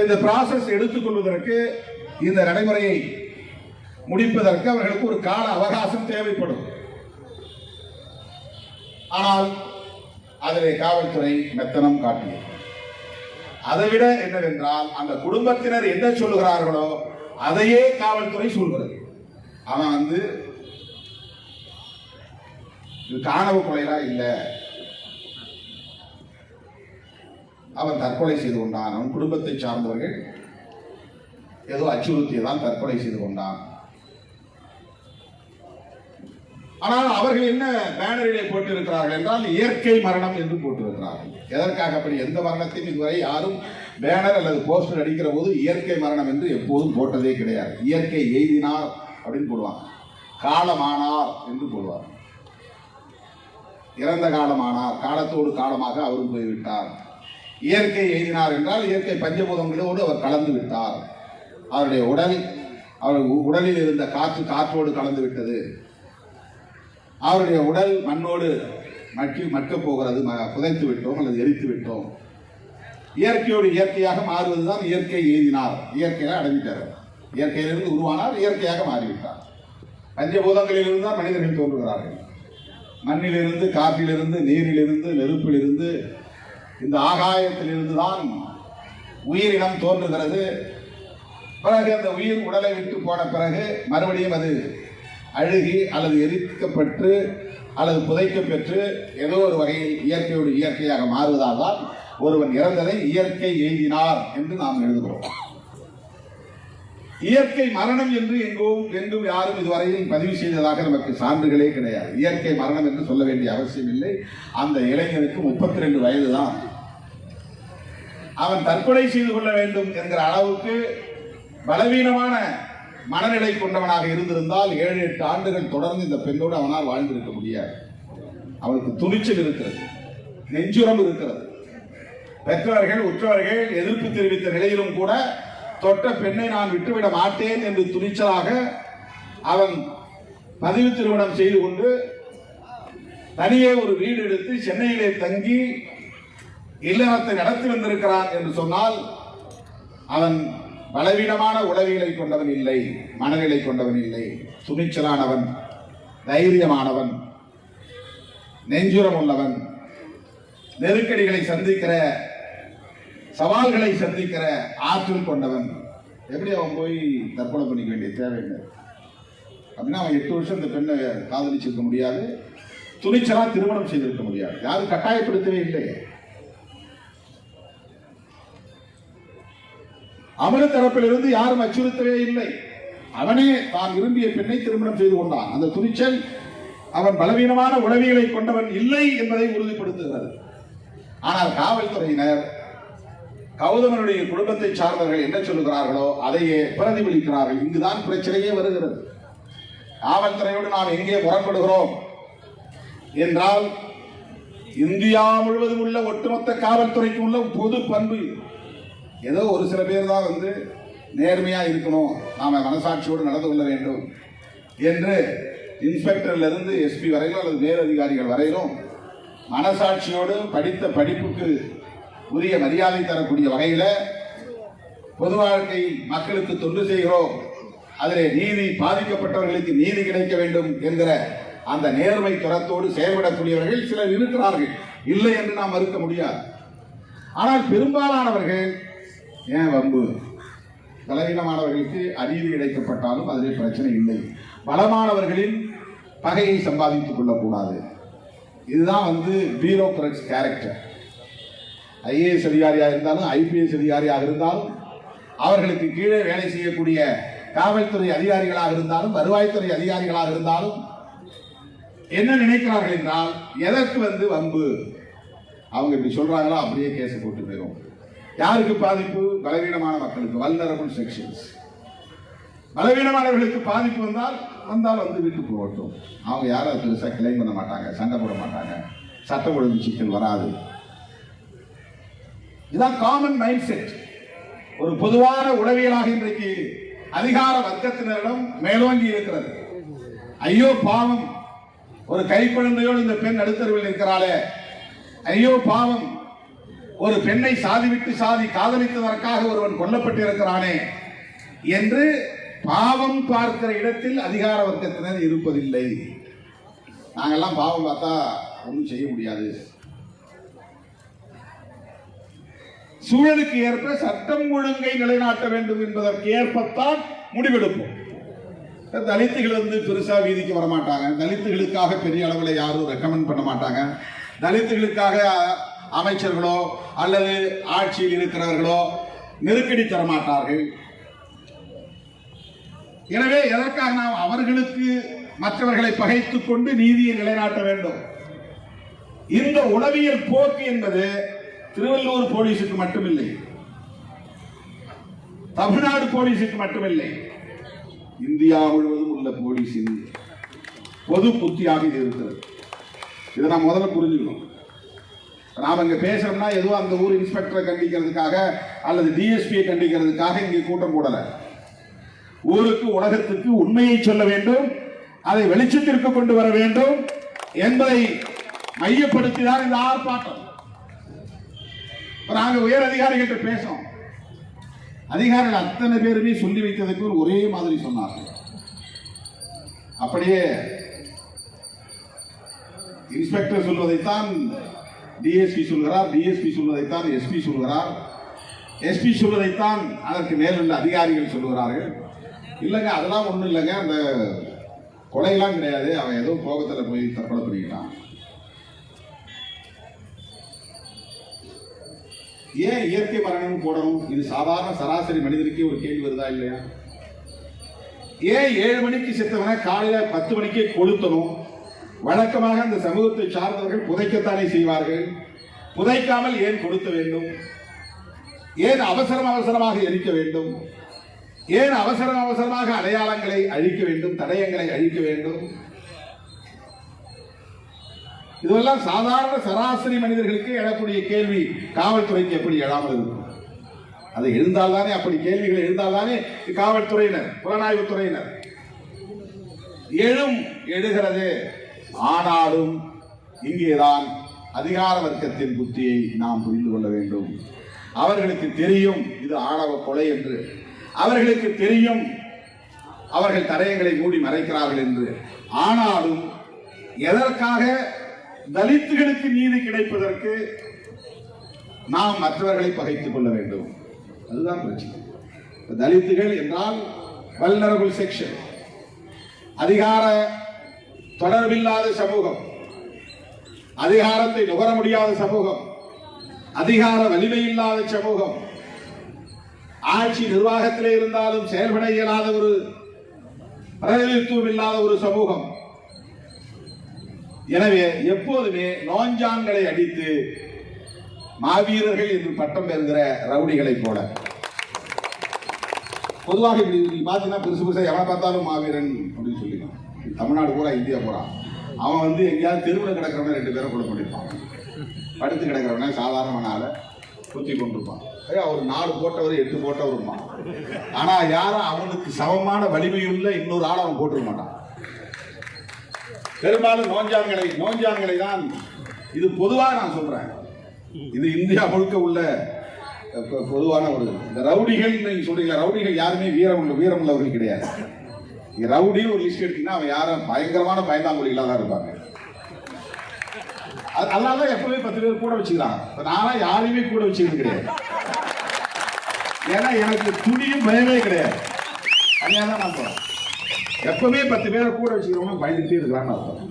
இந்த ப்ராசஸ் எடுத்துக்கொள்வதற்கு, இந்த நடைமுறையை முடிப்பதற்கு அவர்களுக்கு ஒரு கால அவகாசம் தேவைப்படும். ஆனால் அதிலே காவல்துறை மெத்தனம் காட்டியது. அதைவிட என்னவென்றால், அந்த குடும்பத்தினர் என்ன சொல்லுகிறார்களோ அதையே காவல்துறை சொல்கிறது. அவன் காணவ கொலைலாம் இல்லை, அவன் தற்கொலை செய்து கொண்டான், அவன் குடும்பத்தை சார்ந்தவர்கள் ஏதோ அச்சுறுத்தியதான் தற்கொலை செய்து கொண்டான். ஆனால் அவர்கள் என்ன பேனரிலே போட்டிருக்கிறார்கள் என்றால், இயற்கை மரணம் என்று போட்டிருக்கிறார்கள். எதற்காக அப்படி? எந்த மரணத்தையும் இதுவரை யாரும் பேனர் அல்லது போஸ்டர் அடிக்கிற போது இயற்கை மரணம் என்று எப்போதும் போட்டதே கிடையாது. இயற்கை எய்தினார் அப்படின்னு போடுவாங்க, காலமானார் என்று போடுவார். இறந்த காலமானார், காலத்தோடு காலமாக அவரும் போய்விட்டார். இயற்கை எய்தினார் என்றால் இயற்கை பஞ்சபூதங்களோடு அவர் கலந்து விட்டார். அவருடைய உடலில் இருந்த காற்றோடு கலந்து விட்டது. அவருடைய உடல் மண்ணோடு மக்கப் போகிறது, புதைத்து விட்டோம் அல்லது எரித்து விட்டோம். இயற்கையோடு இயற்கையாக மாறுவதுதான் இயற்கை எய்தினார். இயற்கையாக அடங்கிட்டார், இயற்கையிலிருந்து உருவானார், இயற்கையாக மாறிவிட்டார். பஞ்சபூதங்களிலிருந்து தான் மனிதர்கள் தோன்றுகிறார்கள். மண்ணிலிருந்து, காற்றிலிருந்து, நீரிலிருந்து, நெருப்பிலிருந்து, இந்த ஆகாயத்திலிருந்து தான் உயிரினம் தோன்றுகிறது. பிறகு அந்த உயிர் உடலை விட்டு போன பிறகு மறுபடியும் அது அழுகி அல்லது எரிக்கப்பட்டு அல்லது புதைக்கப்பெற்று ஏதோ ஒரு வகையில் இயற்கையோடு இயற்கையாக மாறுவதால் தான் ஒருவன் இறந்ததை இயற்கை எய்தினார் என்று நாம் எழுதுகிறோம். இயற்கை மரணம் என்று எங்கும் யாரும் இதுவரையில் பதிவு செய்ததாக நமக்கு சான்றுகளே கிடையாது. இயற்கை மரணம் என்று சொல்ல வேண்டிய அவசியம் இல்லை. அந்த இளைஞனுக்கு 32 வயது தான். அவன் தற்கொலை செய்து கொள்ள வேண்டும் என்கிற அளவுக்கு பலவீனமான மனநிலை கொண்டவனாக இருந்திருந்தால் 7-8 ஆண்டுகள் தொடர்ந்து இந்த பெண்ணோடு அவனால் வாழ்ந்திருக்க முடியாது. அவனுக்கு துணிச்சல் இருக்கிறது, நெஞ்சுரம் இருக்கிறது. பெற்றவர்கள், உற்றவர்கள் எதிர்ப்பு தெரிவித்த நிலையிலும் கூட தொட்ட பெண்ணை நான் விட்டுவிட மாட்டேன் என்று துணிச்சலாக அவன் பதிவு திருமணம் செய்து கொண்டு தனியே ஒரு வீடு எடுத்து சென்னையிலே தங்கி இல்லறத்தை நடத்தி வந்திருக்கிறான் என்று சொன்னால் அவன் பலவீனமான உளவியலை கொண்டவன் இல்லை, மனநிலை கொண்டவன் இல்லை, துணிச்சலானவன், தைரியமானவன், நெஞ்சுரம் உள்ளவன், நெருக்கடிகளை சந்திக்கிற, சவால்களை சந்திக்கிற ஆற்றல் கொண்டவன். எப்படி அவன் போய் தற்கொலை பண்ணிக்க வேண்டிய தேவையில்லை. அப்படின்னா அவன் 8 வருஷம் இந்த பெண்ணை காதலிச்சிருக்க முடியாது, துணிச்சலா திருமணம் செய்திருக்க முடியாது. யாரும் கட்டாயப்படுத்தவே இல்லை. அமரு தரப்பிலிருந்து யாரும் அச்சுறுத்தவே இல்லை. அவனே தான் விரும்பிய பெண்ணை திருமணம் செய்து கொண்டான். அந்த துணிச்சல் அவன் பலவீனமான உளவியலை கொண்டவன் இல்லை என்பதை உறுதிப்படுத்துகிறது. ஆனால் காவல்துறையினர் கௌதமனுடைய குடும்பத்தை சார்ந்தவர்கள் என்ன சொல்லுகிறார்களோ அதையே பிரதிபலிக்கிறார்கள். இங்குதான் பிரச்சனையே வருகிறது. காவல்துறையோடு நாம் எங்கே முரண்படுகிறோம் என்றால், இந்தியா முழுவதும் உள்ள ஒட்டுமொத்த காவல்துறைக்கு உள்ள பொது பண்பு. ஏதோ ஒரு சில பேர் தான் நேர்மையா இருக்கணும், நாம மனசாட்சியோடு நடந்து கொள்ள வேண்டும் என்று இன்ஸ்பெக்டர்ல இருந்து எஸ்பி வரையிலும் அல்லது மேலதிகாரிகள் வரையிலும் மனசாட்சியோடு படித்த படிப்புக்கு உரிய மரியாதை தரக்கூடிய வகையில பொது வாழ்க்கை மக்களுக்கு தொண்டு செய்கிறோம், அதிலே நீதி பாதிக்கப்பட்டவர்களுக்கு நீதி கிடைக்க வேண்டும் என்கிற அந்த நேர்மை துறத்தோடு செயல்படக்கூடியவர்கள் சிலர் இருக்கிறார்கள், இல்லை என்று நாம் மறுக்க முடியாது. ஆனால் பெரும்பாலானவர்கள் ஏன் வம்பு, பலவீனமானவர்களுக்கு அநீதி இழைக்கப்பட்டாலும் அதில் பிரச்சனை இல்லை, பலமானவர்களின் பகையை சம்பாதித்துக் கொள்ளக்கூடாது. இதுதான் பியூரோக்ராட்ஸ் கேரக்டர். ஐஏஎஸ் அதிகாரியாக இருந்தாலும் ஐபிஎஸ் அதிகாரியாக இருந்தாலும் அவர்களுக்கு கீழே வேலை செய்யக்கூடிய காவல்துறை அதிகாரிகளாக இருந்தாலும் வருவாய்த்துறை அதிகாரிகளாக இருந்தாலும் என்ன நினைக்கிறார்கள் என்றால், எதற்கு வம்பு, அவங்க இப்படி சொல்றாங்களோ அப்படியே கேஸ் போட்டு போயிடும். யாருக்கு பாதிப்பு? பலவீனமான மக்களுக்கு, வல்னரபிள் செக்ஷன்ஸ். பலவீனமானவர்களுக்கு பாதிப்பு வந்தால் விட்டு போகட்டும். அவங்க யாரும் பெருசா கிளைம் பண்ண மாட்டாங்க, சண்டை போட மாட்டாங்க, சட்டம் ஒழுங்கு சிக்கல் வராது. இதுதான் காமன் மைண்ட் செட். ஒரு பொதுவான உளவியலாக இன்றைக்கு அதிகார வர்க்கத்தினரிடம் மேலோங்கி இருக்கிறது. ஐயோ பாவம், ஒரு கைக்குழந்தையோடு இந்த பெண் நடுத்தருவில் இருக்கிறாளே, ஐயோ பாவம், ஒரு பெண்ணை சாதி விட்டு சாதி காதலித்ததற்காக ஒருவன் கொல்லப்பட்டிருக்கிறானே என்று பாவம் பார்க்கிற இடத்தில் அதிகார வர்க்கத்தினர் இருப்பதில்லை. நாங்கெல்லாம் பாவம் பார்த்தா ஒன்றும் செய்ய முடியாது, சூழலுக்கு ஏற்ப சட்டம் ஒழுங்கை நிலைநாட்ட வேண்டும் என்பதற்கு ஏற்பத்தான் முடிவெடுப்போம். தலித்துகள் பெருசா வீதிக்கு வரமாட்டாங்க, தலித்துகளுக்காக பெரிய அளவில் யாரும் ரெக்கமெண்ட் பண்ண மாட்டாங்க, தலித்துகளுக்காக அமைச்சர்களோ அல்லது ஆட்சியில் இருக்கிறவர்களோ நெருக்கடி தரமாட்டார்கள். எனவே எதற்காக நாம் அவர்களுக்கு மற்றவர்களை பகைத்துக் கொண்டு நீதியை நிலைநாட்ட வேண்டும்? இந்த உளவியல் போக்கு என்பது திருவள்ளூர் போலீசுக்கு மட்டுமில்லை, தமிழ்நாடு போலீசுக்கு மட்டுமில்லை, இந்தியா முழுவதும் உள்ள போலீசின் பொது புத்தியாக இது இருக்கிறது. இதை நாம் முதல்ல புரிஞ்சுக்கணும். நாம் இங்க பேசுறோம்னா ஏதோ அந்த ஊர் இன்ஸ்பெக்டரை கண்டிக்கிறதுக்காக அல்லது டிஎஸ்பியை கண்டிக்கிறதுக்காக இங்கே கூட்டம் கூடல. ஊருக்கு உலகத்துக்கு உண்மையை சொல்ல வேண்டும், அதை வெளிச்சத்திற்கு கொண்டு வர வேண்டும் என்பதை மையப்படுத்திதான் இந்த ஆர்ப்பாட்டம். நாங்க உயர் அதிகாரிகிட்ட பேசோம், அதிகாரிகள் அத்தனை பேருமே சொல்லி வைத்ததுக்கு ஒரே மாதிரி சொன்னார்கள். அப்படியே இன்ஸ்பெக்டர் சொல்வதைத்தான் டிஎஸ்பி சொல்கிறார், டிஎஸ்பி சொல்வதைத்தான் எஸ்பி சொல்கிறார், எஸ்பி சொல்வதைத்தான் அதற்கு மேலுள்ள அதிகாரிகள் சொல்லுகிறார்கள். இல்லைங்க அதெல்லாம் ஒன்றும் இல்லைங்க, அந்த கொலையெல்லாம் கிடையாது, அவன் ஏதோ கோபத்தில் போய் தற்கொலை பண்ணிக்கிட்டான். ஏன் இயற்கை மரணம் போடணும்? இது சாதாரண சராசரி மனிதனுக்கே ஒரு கேள்வி வருதா இல்லையா? ஏன் 7 மணிக்கு செத்தவன காலையில 10 மணிக்கே கொளுத்தணும்? வழக்கமாக அந்த சமூகத்தை சார்ந்தவர்கள் புதைக்கத்தானே செய்வார்கள், புதைக்காமல் ஏன் கொளுத்த வேண்டும்? ஏன் அவசரமாக எரிக்க வேண்டும்? ஏன் அவசரமாக அடையாளங்களை அழிக்க வேண்டும், தடயங்களை அழிக்க வேண்டும்? இதெல்லாம் சாதாரண சராசரி மனிதர்களுக்கு எழக்கூடிய கேள்வி, காவல்துறைக்கு எப்படி எழாமல் இருக்கும்? அது எழுந்தால்தானே, அப்படி கேள்விகள் எழுந்தால்தானே காவல்துறையினர் புலனாய்வுத்துறையினர் எழுகிறது. ஆனாலும் இங்கேதான் அதிகார வர்க்கத்தின் புத்தியை நாம் புரிந்து கொள்ள வேண்டும். அவர்களுக்கு தெரியும் இது ஆணவ கொலை என்று, அவர்களுக்கு தெரியும் அவர்கள் தடயங்களை மூடி மறைக்கிறார்கள் என்று. ஆனாலும் எதற்காக? தலித்துகளுக்கு நீதி கிடைப்பதற்கு நாம் மற்றவர்களை பகைத்துக் கொள்ள வேண்டும். அதுதான் பிரச்சனை. தலித்துகள் என்றால் வல்னரபிள் செக்ஷன், அதிகார தொடர்பில்லாத சமூகம், அதிகாரத்தை நுகர முடியாத சமூகம், அதிகார வலிமை இல்லாத சமூகம், ஆட்சி நிர்வாகத்திலே இருந்தாலும் செயல்பட இயலாத ஒரு பிரதிநிதித்துவம் இல்லாத ஒரு சமூகம். எனவே எப்போதுமே நோஞ்சான்களை அடித்து மாவீரர்கள் என்று பட்டம் பெறுகிற ரவுடிகளை போல பொதுவாக பார்த்தீங்கன்னா பெருசு பெருசா எவனை பார்த்தாலும் மாவீரன் அப்படின்னு சொல்லிக்கலாம். தமிழ்நாடு பூரா இந்தியா பூரா அவன் எங்கேயாவது தெருவில் கிடக்கிறவன 2 பேரை கொலை பண்ணிருப்பான். படுத்து கிடக்கிறவன சாதாரணனால குத்தி கொண்டிருப்பான். அவர் 4 போட்டவர் 8 போட்டவருமா. ஆனா யாரும் அவனுக்கு சமமான வலிமையுள்ள இன்னொரு ஆள் அவன் போட்டுக்க மாட்டான். பெரும்பாலும் நோஞ்சான்களை தான். இது பொதுவாக நான் சொல்றேன், இது இந்தியா முழுக்க உள்ள பொதுவான ஒரு இந்த ரவுடிகள். நீங்க சொல்றீங்களா, ரவுடிகள் யாருமே வீரம் உள்ளவர்கள் கிடையாது. ரவுடி ஒரு லிஸ்ட் எடுத்தீங்கன்னா அவன் யாரும் பயங்கரமான பயந்தாங்குழிகளாக தான் இருப்பாங்க. அதனால எப்பவுமே 10 பேர் கூட வச்சுக்கிறாங்க. நானா யாரையுமே கூட வச்சுக்கிறது கிடையாது. ஏன்னா எனக்கு துணியும் பயமே கிடையாது. தனியாக தான் நான் போறேன். எப்பவுமே 10 பேரை கூட வச்சுக்கிறவங்க பயந்துட்டே இருக்கிறான்னு அர்த்தம்.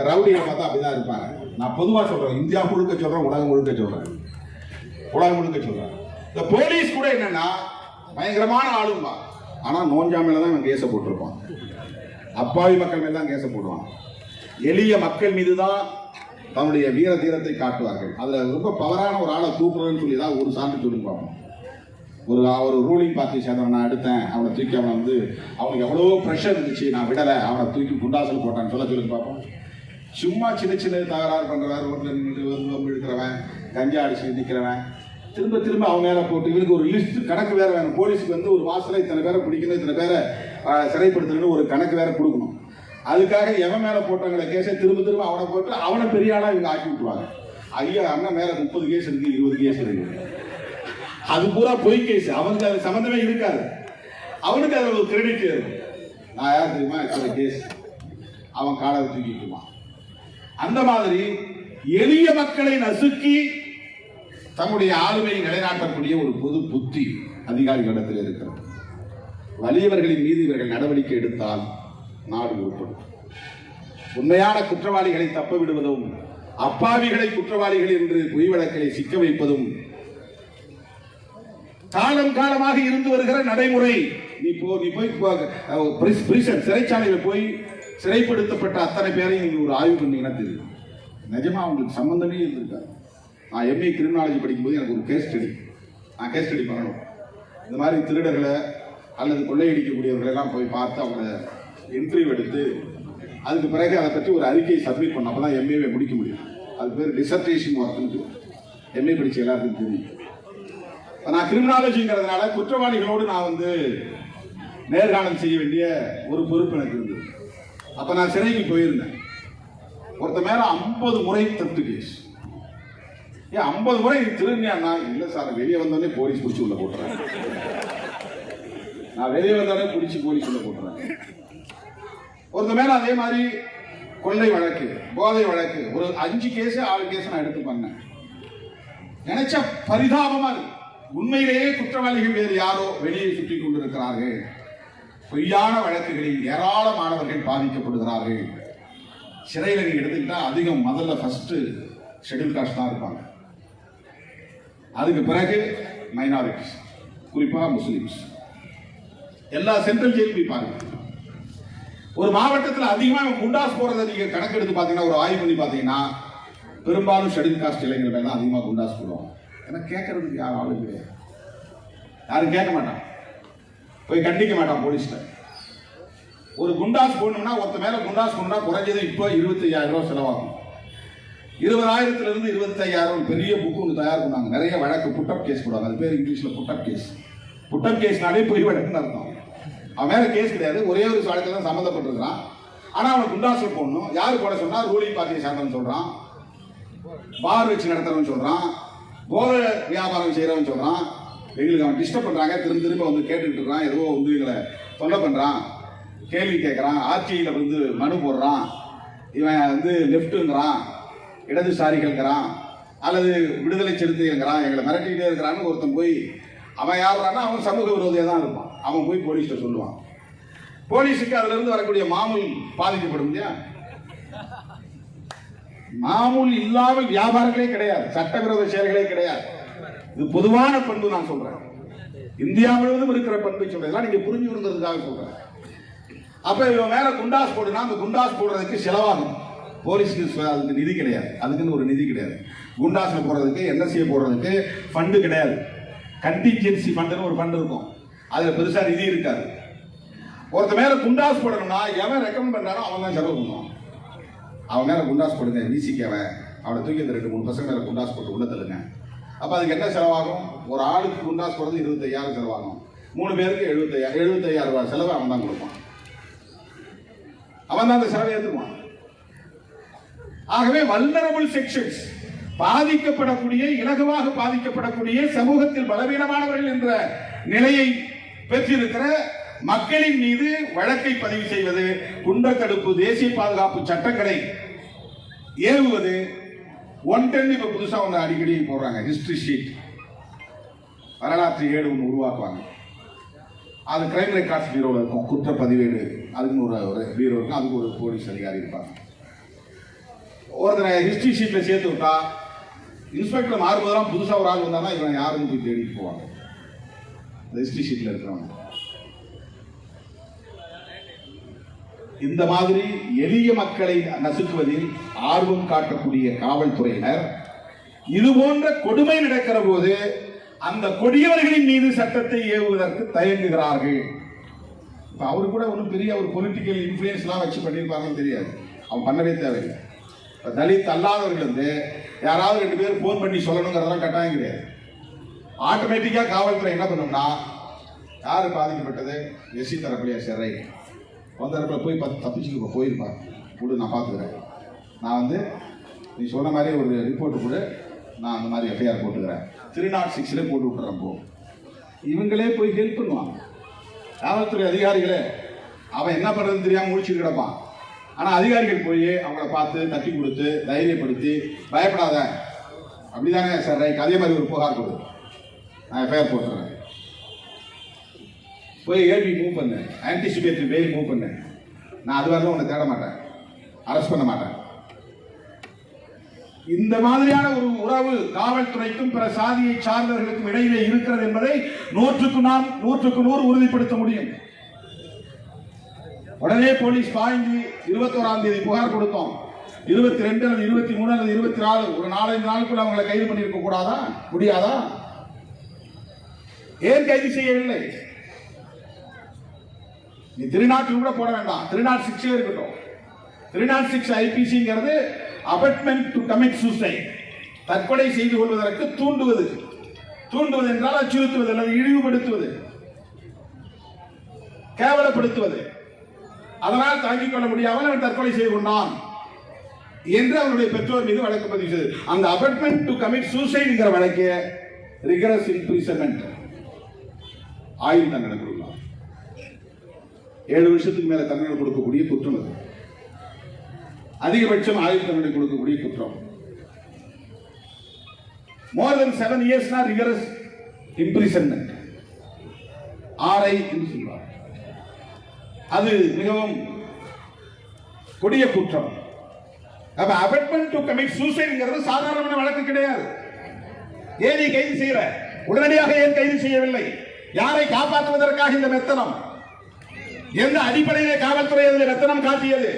ரவுடிகளை பார்த்தா அப்படிதான் இருப்பாங்க. நான் பொதுவாக சொல்றேன், இந்தியா முழுக்க சொல்றேன், உலகம் முழுக்க சொல்றேன். இந்த போலீஸ் கூட என்னன்னா பயங்கரமான ஆளுமா, ஆனா நோஞ்சா மேலதான் இவன் கேச போட்டிருப்பான். அப்பாவி மக்கள் மேல தான் கேச போடுவான். எளிய மக்கள் மீதுதான் தன்னுடைய வீர தீரத்தை காட்டுவார்கள். அதுல ரொம்ப பவரான ஒரு ஆளை தூக்குறேன்னு சொல்லி தான் ஒரு சான்று சொல்லி பார்ப்போம். ஒரு ரூலிங் பார்ட்டி சேர்ந்தவன் நான் எடுத்தேன், அவனை தூக்கி அவனை அவனுக்கு எவ்வளவோ ப்ரெஷர் இருந்துச்சு, நான் விடலை, அவனை தூக்கி குண்டாசல் போட்டான்னு சொல்லி பார்ப்போம். சும்மா சின்ன சின்ன தகராறு பண்றவன், ரோட்ல நின்று எடுக்கிறவன், கஞ்சா அடிச்சு நிற்கிறவன், திரும்ப அவன் மேல போட்டு இவனுக்கு ஒரு லிஸ்ட் கணக்கு வேற வேணும். போலீஸுக்கு ஒரு மாசத்துல இத்தனை பேரை பிடிக்கணும், இத்தனை பேரை சிறைப்படுத்தணும்னு ஒரு கணக்கு வேற கொடுக்கணும். அதுக்காக எவன் மேல போட்டவங்களை கேஸை திரும்ப அவனை போட்டு அவனை பெரிய ஆளா இவங்க ஆக்கி விட்டுருவாங்க. ஐயா அண்ணன் மேல 30 கேஸ் இருக்கு, 20 கேஸ் இருக்கு. அது பூரா பொய் கேஸ். அவனுக்கு அது சம்பந்தமே இருக்காது. அவனுக்கு அதுல ஒரு கிரெடிட் இருக்கும். நான் யார் தெரியுமா, இத்தனை கேஸ், அவன் காலை தூக்கிக்குவான். அந்த மாதிரி எளிய மக்களை நசுக்கி தம்முடைய ஆளுமையை நிலைநாட்டக்கூடிய ஒரு பொது புத்தி அதிகாரிகளிடத்தில் இருக்கிறது. வலியவர்களின் மீது இவர்கள் நடவடிக்கை எடுத்தால் நாடு உருப்படும். உண்மையான குற்றவாளிகளை தப்ப விடுவதும், அப்பாவிகளை குற்றவாளிகள் என்று பொய் வழக்கை சிக்க வைப்பதும் காலம் காலமாக இருந்து வருகிற நடைமுறை. நீ போய் சிறைச்சாலையில் போய் சிறைப்படுத்தப்பட்ட அத்தனை பேரையும் நீங்க ஒரு ஆய்வு பண்ணீங்கன்னா தெரியும், நிஜமா அவங்களுக்கு சம்பந்தமே இருந்திருக்காரு. நான் எம்ஏ கிரிமினாலஜி படிக்கும்போது எனக்கு ஒரு கேஸ் ஸ்டடி பண்ணணும். இந்த மாதிரி திருடர்களை அல்லது கொள்ளையடிக்கக்கூடியவர்களை எல்லாம் போய் பார்த்து அவங்கள இன்டர்வியூ எடுத்து அதுக்கு பிறகு அதை பற்றி ஒரு அறிக்கையை சப்மிட் பண்ண, அப்பதான் எம்ஏவை முடிக்க முடியும். அது பேர் டிசர்டேஷன் ஒர்க்னு எம்ஏ படிச்ச எல்லாருக்கும் தெரியும். நான் கிரிமினாலஜிங்கிறதுனால குற்றவாளிகளோடு நான் நேர்காணல் செய்ய வேண்டிய ஒரு பொறுப்பு எனக்கு இருந்தது. அப்ப நான் சிறைக்கு போயிருந்தேன். ஒருத்த மேல 50 முறை தப்பு கேஸ். 50 முறை திருநா இல்ல சார், வெளியே வந்தோடனே போலீஸ் பிடிச்சி உள்ள போட்டுறேன். நான் வெளியே வந்தோடனே பிடிச்சி போலீஸ் உள்ள போட்டுறேன். ஒருத்த மேல அதே மாதிரி கொள்ளை வழக்கு, போதை வழக்கு, ஒரு 5 கேஸ் 6 கேஸ் நான் எடுத்து பண்ணேன். நினைச்ச பரிதாபமா இருக்கு. உண்மையிலேயே குற்றவாளிகள் வேறு யாரோ வெளியே சுற்றி கொண்டிருக்கிறார்கள். பொய்யான வழக்குகளில் ஏராளமானவர்கள் பாதிக்கப்படுகிறார்கள். சிறையில் நீங்க எடுத்துக்கிட்டா அதிகம் முதல்ல ஃபர்ஸ்ட் ஷெட்யூல் காஸ்ட் தான் இருப்பாங்க. அதுக்கு பிறகு மைனாரிட்டிஸ், குறிப்பா முஸ்லிம்ஸ். எல்லா சென்ட்ரல் ஜெயிலும் போய் பாருங்க. ஒரு மாவட்டத்தில் அதிகமாக குண்டாஸ் போறதை நீங்க கணக்கெடுத்து பார்த்தீங்கன்னா, ஒரு ஆய்வு பண்ணி பார்த்தீங்கன்னா, பெரும்பாலும் ஷெட்யூல் காஸ்ட் இளைஞர்கள் தான் அதிகமாக குண்டாஸ் போடுவாங்க. ஏன்னா கேட்கறதுக்கு யாரும் ஆளு கிடையாது, யாரும் கேட்க மாட்டான், போய் கண்டிக்க மாட்டான் போலீஸ்ல. ஒரு குண்டாஸ் போடணும்னா, ஒருத்த மேல குண்டாஸ் போடணும்னா குறைஞ்சது இப்போ 25,000 ரூபாய் செலவாகும். 20,000 to 25,000 பெரிய புக்கு ஒன்று தயார் பண்ணாங்க. நிறைய வழக்கு புட்டப் கேஸ் போடுவாங்க. அது பேர் இங்கிலீஷ்ல புட்டப் கேஸ். புட்டப் கேஸ்னாலே பொய் வழக்குன்னு அர்த்தம். அவன் மேல கேஸ் கிடையாது, ஒரே ஒரு வழக்கு தான் சம்மந்தப்பட்டிருக்கிறான். ஆனா அவனுக்கு குண்டாசல் போடணும். யாரு போட சொன்னா? ரூலிங் பார்ட்டியை சார்ந்தவன் சொல்றான், பார் வச்சு நடத்துறவன் சொல்றான், போதை வியாபாரம் செய்யறவன் சொல்றான். எங்களுக்கு அவன் டிஸ்டர்ப் பண்றாங்க, திரும்ப திரும்ப வந்து கேட்டுக்கிட்டு இருக்கான், ஏதோ வந்து எங்களை தொல்லை பண்றான், கேள்வி கேட்கறான், ஆட்சியில வந்து மனு போடுறான், இவன் வந்து லெப்டுங்கிறான், இடதுசாரிகள்ங்கிறான், அல்லது விடுதலை சிறுத்தைங்கிறான், எங்களை மிரட்டிக்கிட்டே இருக்கிறான்னு ஒருத்தன் போய் அவன் யாருறான்னா அவன் சமூக விரோதியாக தான் இருப்பான். அவன் போய் போலீஸ்கிட்ட சொல்லுவான். போலீஸுக்கு அதுல இருந்து வரக்கூடிய மாமூல் பாதிக்கப்படும் இல்லையா? மாமூல் இல்லாமல் வியாபாரங்களே கிடையாது, சட்டவிரோத செயல்களே கிடையாது. இது பொதுவான பண்பு நான் சொல்றேன். இந்தியா முழுவதும் இருக்கிற பண்பை சொல்றேன், நீங்க புரிஞ்சுக்கிறதுக்காக சொல்றேன். அப்ப இவன் மேல குண்டாஸ் போடுனா அந்த குண்டாஸ் போடுறதுக்கு செலவாகும். போலீஸுக்கு அதுக்கு நிதி கிடையாது, அதுக்குன்னு ஒரு நிதி கிடையாது. குண்டாஸ்ல போடுறதுக்கு என்எஸ்ஏ போடுறதுக்கு ஃபண்டு கிடையாது. கண்டிஜென்சி ஃபண்டுன்னு ஒரு ஃபண்டு இருக்கும், அதுல பெருசா நிதி இருக்காது. ஒருத்த மேல குண்டாஸ் போடணும்னா எவன் ரெக்கமெண்ட் பண்றானோ அவன் தான் செலவு பண்ணுவான். அவன் மேல குண்டாஸ் போடுங்க, வீசிக்கவன் அவனை தூக்கி இந்த 2-3 பசங்க மேல குண்டாஸ் போட்டு உள்ள தள்ளுங்க. அப்ப அதுக்கு என்ன செலவாகும்? ஒரு ஆளுக்கு குண்டாஸ் போடுறது 25,000 செலவாகும். 3 பேருக்கு 75,000 ரூபாய் செலவு அவன் தான் கொடுப்பான். அவன் தான் அந்த செலவை ஏற்றுவான். ஆகவே வல்னரபிள் செக்ஷன்ஸ், பாதிக்கப்படக்கூடிய, இலகுவாக பாதிக்கப்படக்கூடிய, சமூகத்தில் பலவீனமானவர்கள் என்ற நிலையை பெற்றிருக்கிற மக்களின் மீது வழக்கை பதிவு செய்வது, குண்டர் தடுப்பு, தேசிய பாதுகாப்பு சட்டங்களை ஏவுவது, 110 இப்ப புதுசா ஒன்று அடிக்கடி போடுறாங்க, ஹிஸ்டரி ஷீட், வரலாற்று ஏடு ஒன்று உருவாக்குவாங்க. அது கிரைம் ரெக்கார்ட்ஸ் பீரோவில் இருக்கும், குற்றப்பதிவேடு அதுக்குன்னு ஒரு பீரோ இருக்கும், அதுக்கு ஒரு போலீஸ் அதிகாரி இருப்பாங்க. ஒருத்தனை ஹிஸ்டரி ஷீட்ல சேர்த்து விட்டா இன்ஸ்பெக்டர் மாறும்போதெல்லாம் புதுசா ஒரு ஆள் வந்தாங்கன்னா இவன் யாருன்னு போய் தேடிட்டு போவாங்க. ஹிஸ்டரி ஷீட்ல இருக்கிறவங்க இந்த மாதிரி எளிய மக்களை நசுக்குவதில் ஆர்வம் காட்டக்கூடிய காவல்துறையினர் இது போன்ற கொடுமை நடக்கிற போது அந்த கொடியவர்களின் மீது சட்டத்தை ஏவுவதற்கு தயங்குகிறார்கள். அவரு கூட ஒன்றும் பெரிய ஒரு பொலிட்டிக்கல் இன்ஃபுளுன்ஸ் எல்லாம் வச்சு பண்ணியிருப்பாங்கன்னு தெரியாது, அவன் பண்ணவே தேவையில்லை. தலித் அல்லாதவர்கள் வந்து யாராவது 2 பேர் போன் பண்ணி சொல்லணுங்கிறதெல்லாம் கட்டாயம் கிடையாது. ஆட்டோமேட்டிக்கா காவல்துறை என்ன பண்ணும்னா, யாரு பாதிக்கப்பட்டது, எஸ்சி தரப்புலையா, சரி வந்த தரப்புல போய் தப்பிச்சுக்க போயிருப்பாங்க, கூட நான் பார்த்துக்கிறேன், நான் வந்து நீ சொன்ன மாதிரி ஒரு ரிப்போர்ட் கூட நான் அந்த மாதிரி எஃப்ஐஆர் போட்டுக்கிறேன், 306 போட்டு விட்டுறேன் போ. இவங்களே போய் ஹெல்ப் பண்ணுவாங்க. காவல்துறை அதிகாரிகளே அவன் என்ன பண்றதுன்னு தெரியாம முடிச்சுட்டு கிடப்பான். ஆனா அதிகாரிகள் போய் அவங்கள பார்த்து தட்டி கொடுத்து தைரியப்படுத்தி, பயப்படாத அப்படிதானே சார், ரைட், அதே மாதிரி ஒரு புகார் கொடு, நான் எஃப்ஐஆர் போட்டுறேன், போய் ஏபி மூவ் பண்ணு, ஆன்டிசிபேட்டரி பெயில் மூவ் பண்ணு, நான் அது வரலாம் உன்னை தேட மாட்டேன், அரெஸ்ட் பண்ண மாட்டேன். இந்த மாதிரியான ஒரு உறவு காவல்துறைக்கும் பிற சாதியை சார்ந்தவர்களுக்கும் இடையிலே இருக்கிறது என்பதை 100க்கு 100 உறுதிப்படுத்த முடியும். உடனே போலீஸ் பாய்ந்து 21ஆம் தேதி புகார் கொடுத்தோம். 22 அல்லது 23 அல்லது 24 ஒரு 4-5 நாளுக்குள்ள அவங்களை கைது பண்ணியிருக்க கூடாதா, முடியாதா? ஏன் கைது செய்யவில்லை? நீ 306 கூட போட வேண்டாம், 306 இருக்கட்டும். 306 ஐபிசிங்கிறது abetment to commit suicide, தற்கொலை செய்து கொள்வதற்கு தூண்டுவது. தூண்டுவது என்றால் அச்சுறுத்துவது அல்லது இழிவுபடுத்துவது, கேவலப்படுத்துவது. அதனால் தாங்கிக் கொள்ள முடியாமல் அவன் தற்கொலை செய்து கொண்டான் என்று அவருடைய பெற்றோர் மீது வழக்கு பதிவு செய்து, அந்த abetment to commit suicide என்கிற வழக்கு rigorous imprisonment, ஆயுள் தண்டனை கொடுக்கலாம். 7 வருஷத்துக்கு மேல தண்டனை கொடுக்கக்கூடிய குற்றம் அது. அதிகபட்சம் ஆயுள் தண்டனை கொடுக்கக்கூடிய குற்றம். more than 7 years rigorous imprisonment, RI என்று சொல்வார். அது மிகவும் கொடிய குற்றம். அப்ப abetment to commit suicide என்கிறது சாதாரணமான வழக்கு கிடையாது. ஏன் நீ கைது செய்யற? உடனடியாக ஏன் கைது செய்யவில்லை? யாரை காப்பாற்றுவதற்காக இந்த மெத்தனம்? எந்த அடிப்படையிலே காவல்துறை அதில் மெத்தனம் காட்டியது?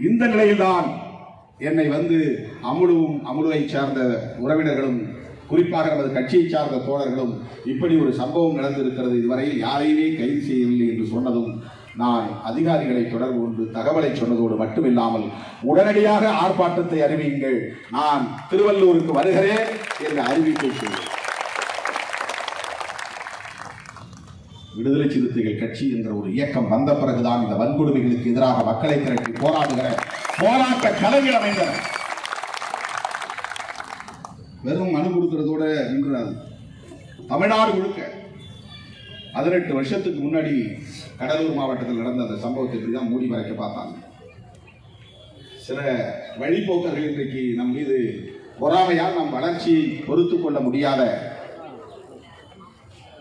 இந்த நிலையில்தான் என்னை வந்து அமுலுவை சார்ந்த உறவினர்களும் குறிப்பாக நமது கட்சியை சார்ந்த தோழர்களும் இப்படி ஒரு சம்பவம் நடந்திருக்கிறது, இதுவரையில் யாரையுமே கைது செய்யவில்லை என்று சொன்னதும் நான் அதிகாரிகளை தொடர்பு கொண்டு தகவலை சொன்னதோடு மட்டுமில்லாமல் உடனடியாக ஆர்ப்பாட்டத்தை அறிவியுங்கள், நான் திருவள்ளூருக்கு வருகிறேன் என்ற அறிவிப்பை செய்தேன். விடுதலை சிறுத்தைகள் கட்சி என்ற ஒரு இயக்கம் வந்த பிறகுதான் இந்த வன்கொடுமைகளுக்கு எதிராக மக்களை திரட்டி போராடுகிற போராட்ட களங்கள் அமைந்தன. வெறும் மனு கொடுக்கிறதோட நின்றாது. தமிழ்நாடு முழுக்க 18 வருஷத்துக்கு முன்னாடி கடலூர் மாவட்டத்தில் நடந்த அந்த சம்பவத்தை தான் மூடி மறைக்க பார்த்தாங்க. சில வழிபோக்கர்கள் இன்றைக்கு நம் மீது பொறாமையால் நம் வளர்ச்சியை பொறுத்துக் கொள்ள முடியாத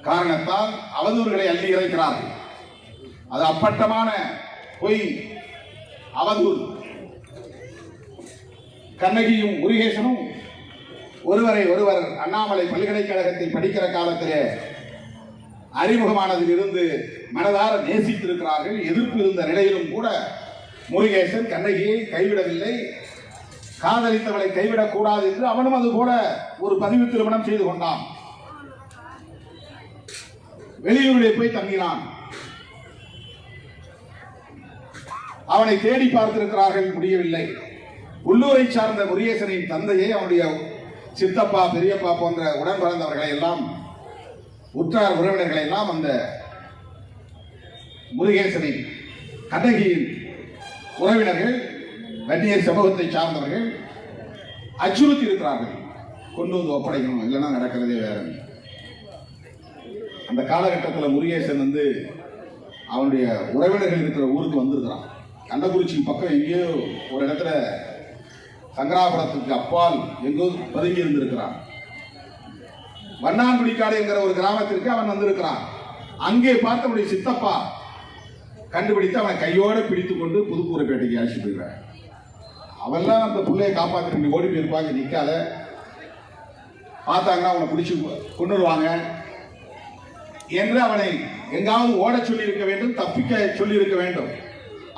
காரணத்தால் அவதூறுகளை அள்ளி இறைக்கிறார்கள். அது அப்பட்டமான பொய், அவதூறு. கண்ணகியும் முருகேசனும் ஒருவர் அண்ணாமலை பல்கலைக்கழகத்தில் படிக்கிற காலத்திலே அறிமுகமானதில் இருந்து மனதார நேசித்திருக்கிறார்கள். எதிர்ப்பு இருந்த நிலையிலும் கூட முருகேசன் கண்ணகியை கைவிடவில்லை, காதலித்தவளை கைவிடக் கூடாது என்று அவனும் அது போல ஒரு பதிவு திருமணம் செய்து கொண்டான். வெளியூரிலே போய் தங்கினான். அவனை தேடி பார்த்திருக்கிறார்கள், முடியவில்லை. உள்ளூரை சார்ந்த முருகேசனின் தந்தையை, அவனுடைய சித்தப்பா பெரியப்பா போன்ற உடன் பிறந்தவர்களை எல்லாம், உற்றார் உறவினர்களை எல்லாம் அந்த முருகேசனின் கண்ணகியின் உறவினர்கள், வன்னியர் சமூகத்தை சார்ந்தவர்கள் அச்சுறுத்தி இருக்கிறார்கள். கொண்டு வந்து ஒப்படைக்கணும், இல்லைன்னா நடக்கிறதே வேற. அந்த காலகட்டத்தில் முருகேசன் அவனுடைய உறவினர்கள் இருக்கிற ஊருக்கு வந்திருக்கிறான். கள்ளக்குறிச்சி பக்கம் எங்கேயோ ஒரு இடத்துல சங்கராபுரத்துக்கு அப்பால் எங்கோ பதுங்கி இருந்திருக்கிறான். வண்ணாங்குடிக்காடு என்கிற ஒரு கிராமத்திற்கு அவன் வந்திருக்கிறான். அங்கே பார்த்தவனுடைய சித்தப்பா கண்டுபிடித்து அவனை கையோடு பிடித்துக் கொண்டு புதுக்கூரைப்பேட்டைக்கு அழைச்சி போயிடுறான். அவெல்லாம் அந்த பிள்ளையை காப்பாற்றி ஓடி போயிருப்பாங்க, நிற்காத, பார்த்தாங்கன்னா அவனை பிடிச்சி கொண்டுடுவாங்க என்று அவனை எங்காவது ஓட சொல்லி இருக்க வேண்டும், தப்பிக்க சொல்லி இருக்க வேண்டும்.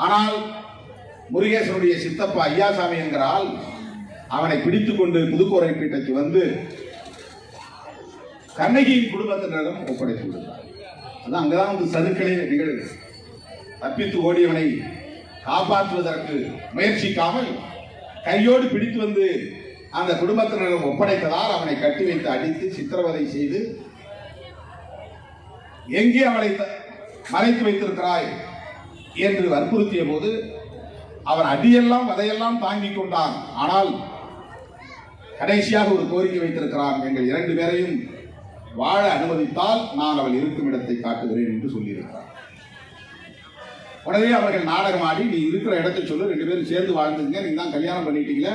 ஆனால் முருகேசனுடைய சித்தப்பா ஐயாசாமி என்கிறால் அவனை பிடித்துக் கொண்டு புதுக்கோரைப்பேட்டைக்கு வந்து கண்ணகியின் குடும்பத்தினரிடம் ஒப்படைத்து விடுகிறார். அதான் அங்கதான் சதுக்களே நிகழ்வு. தப்பித்து ஓடியவனை காப்பாற்றுவதற்கு முயற்சிக்காமல் கையோடு பிடித்து வந்து அந்த குடும்பத்தினரிடம் ஒப்படைத்ததால் அவனை கட்டி வைத்து அடித்து சித்திரவதை செய்து எங்கே அவளை மறைத்து வைத்திருக்கிறாய் என்று வற்புறுத்திய போது அவன் அடியெல்லாம் அதையெல்லாம் தாங்கிக் கொண்டான். ஆனால் கடைசியாக ஒரு கோரிக்கை வைத்திருக்கிறான், எங்கள் 2 பேரையும் வாழ அனுமதித்தால் நான் அவள் இருக்கும் இடத்தை காட்டுகிறேன் என்று சொல்லியிருக்கிறார். உடனே அவர்கள் நாடகமாடி, நீ இருக்கிற இடத்தை சொல்லு, 2 பேரும் சேர்ந்து வாழ்ந்துங்க, நீங்க தான் கல்யாணம் பண்ணிட்டீங்களே,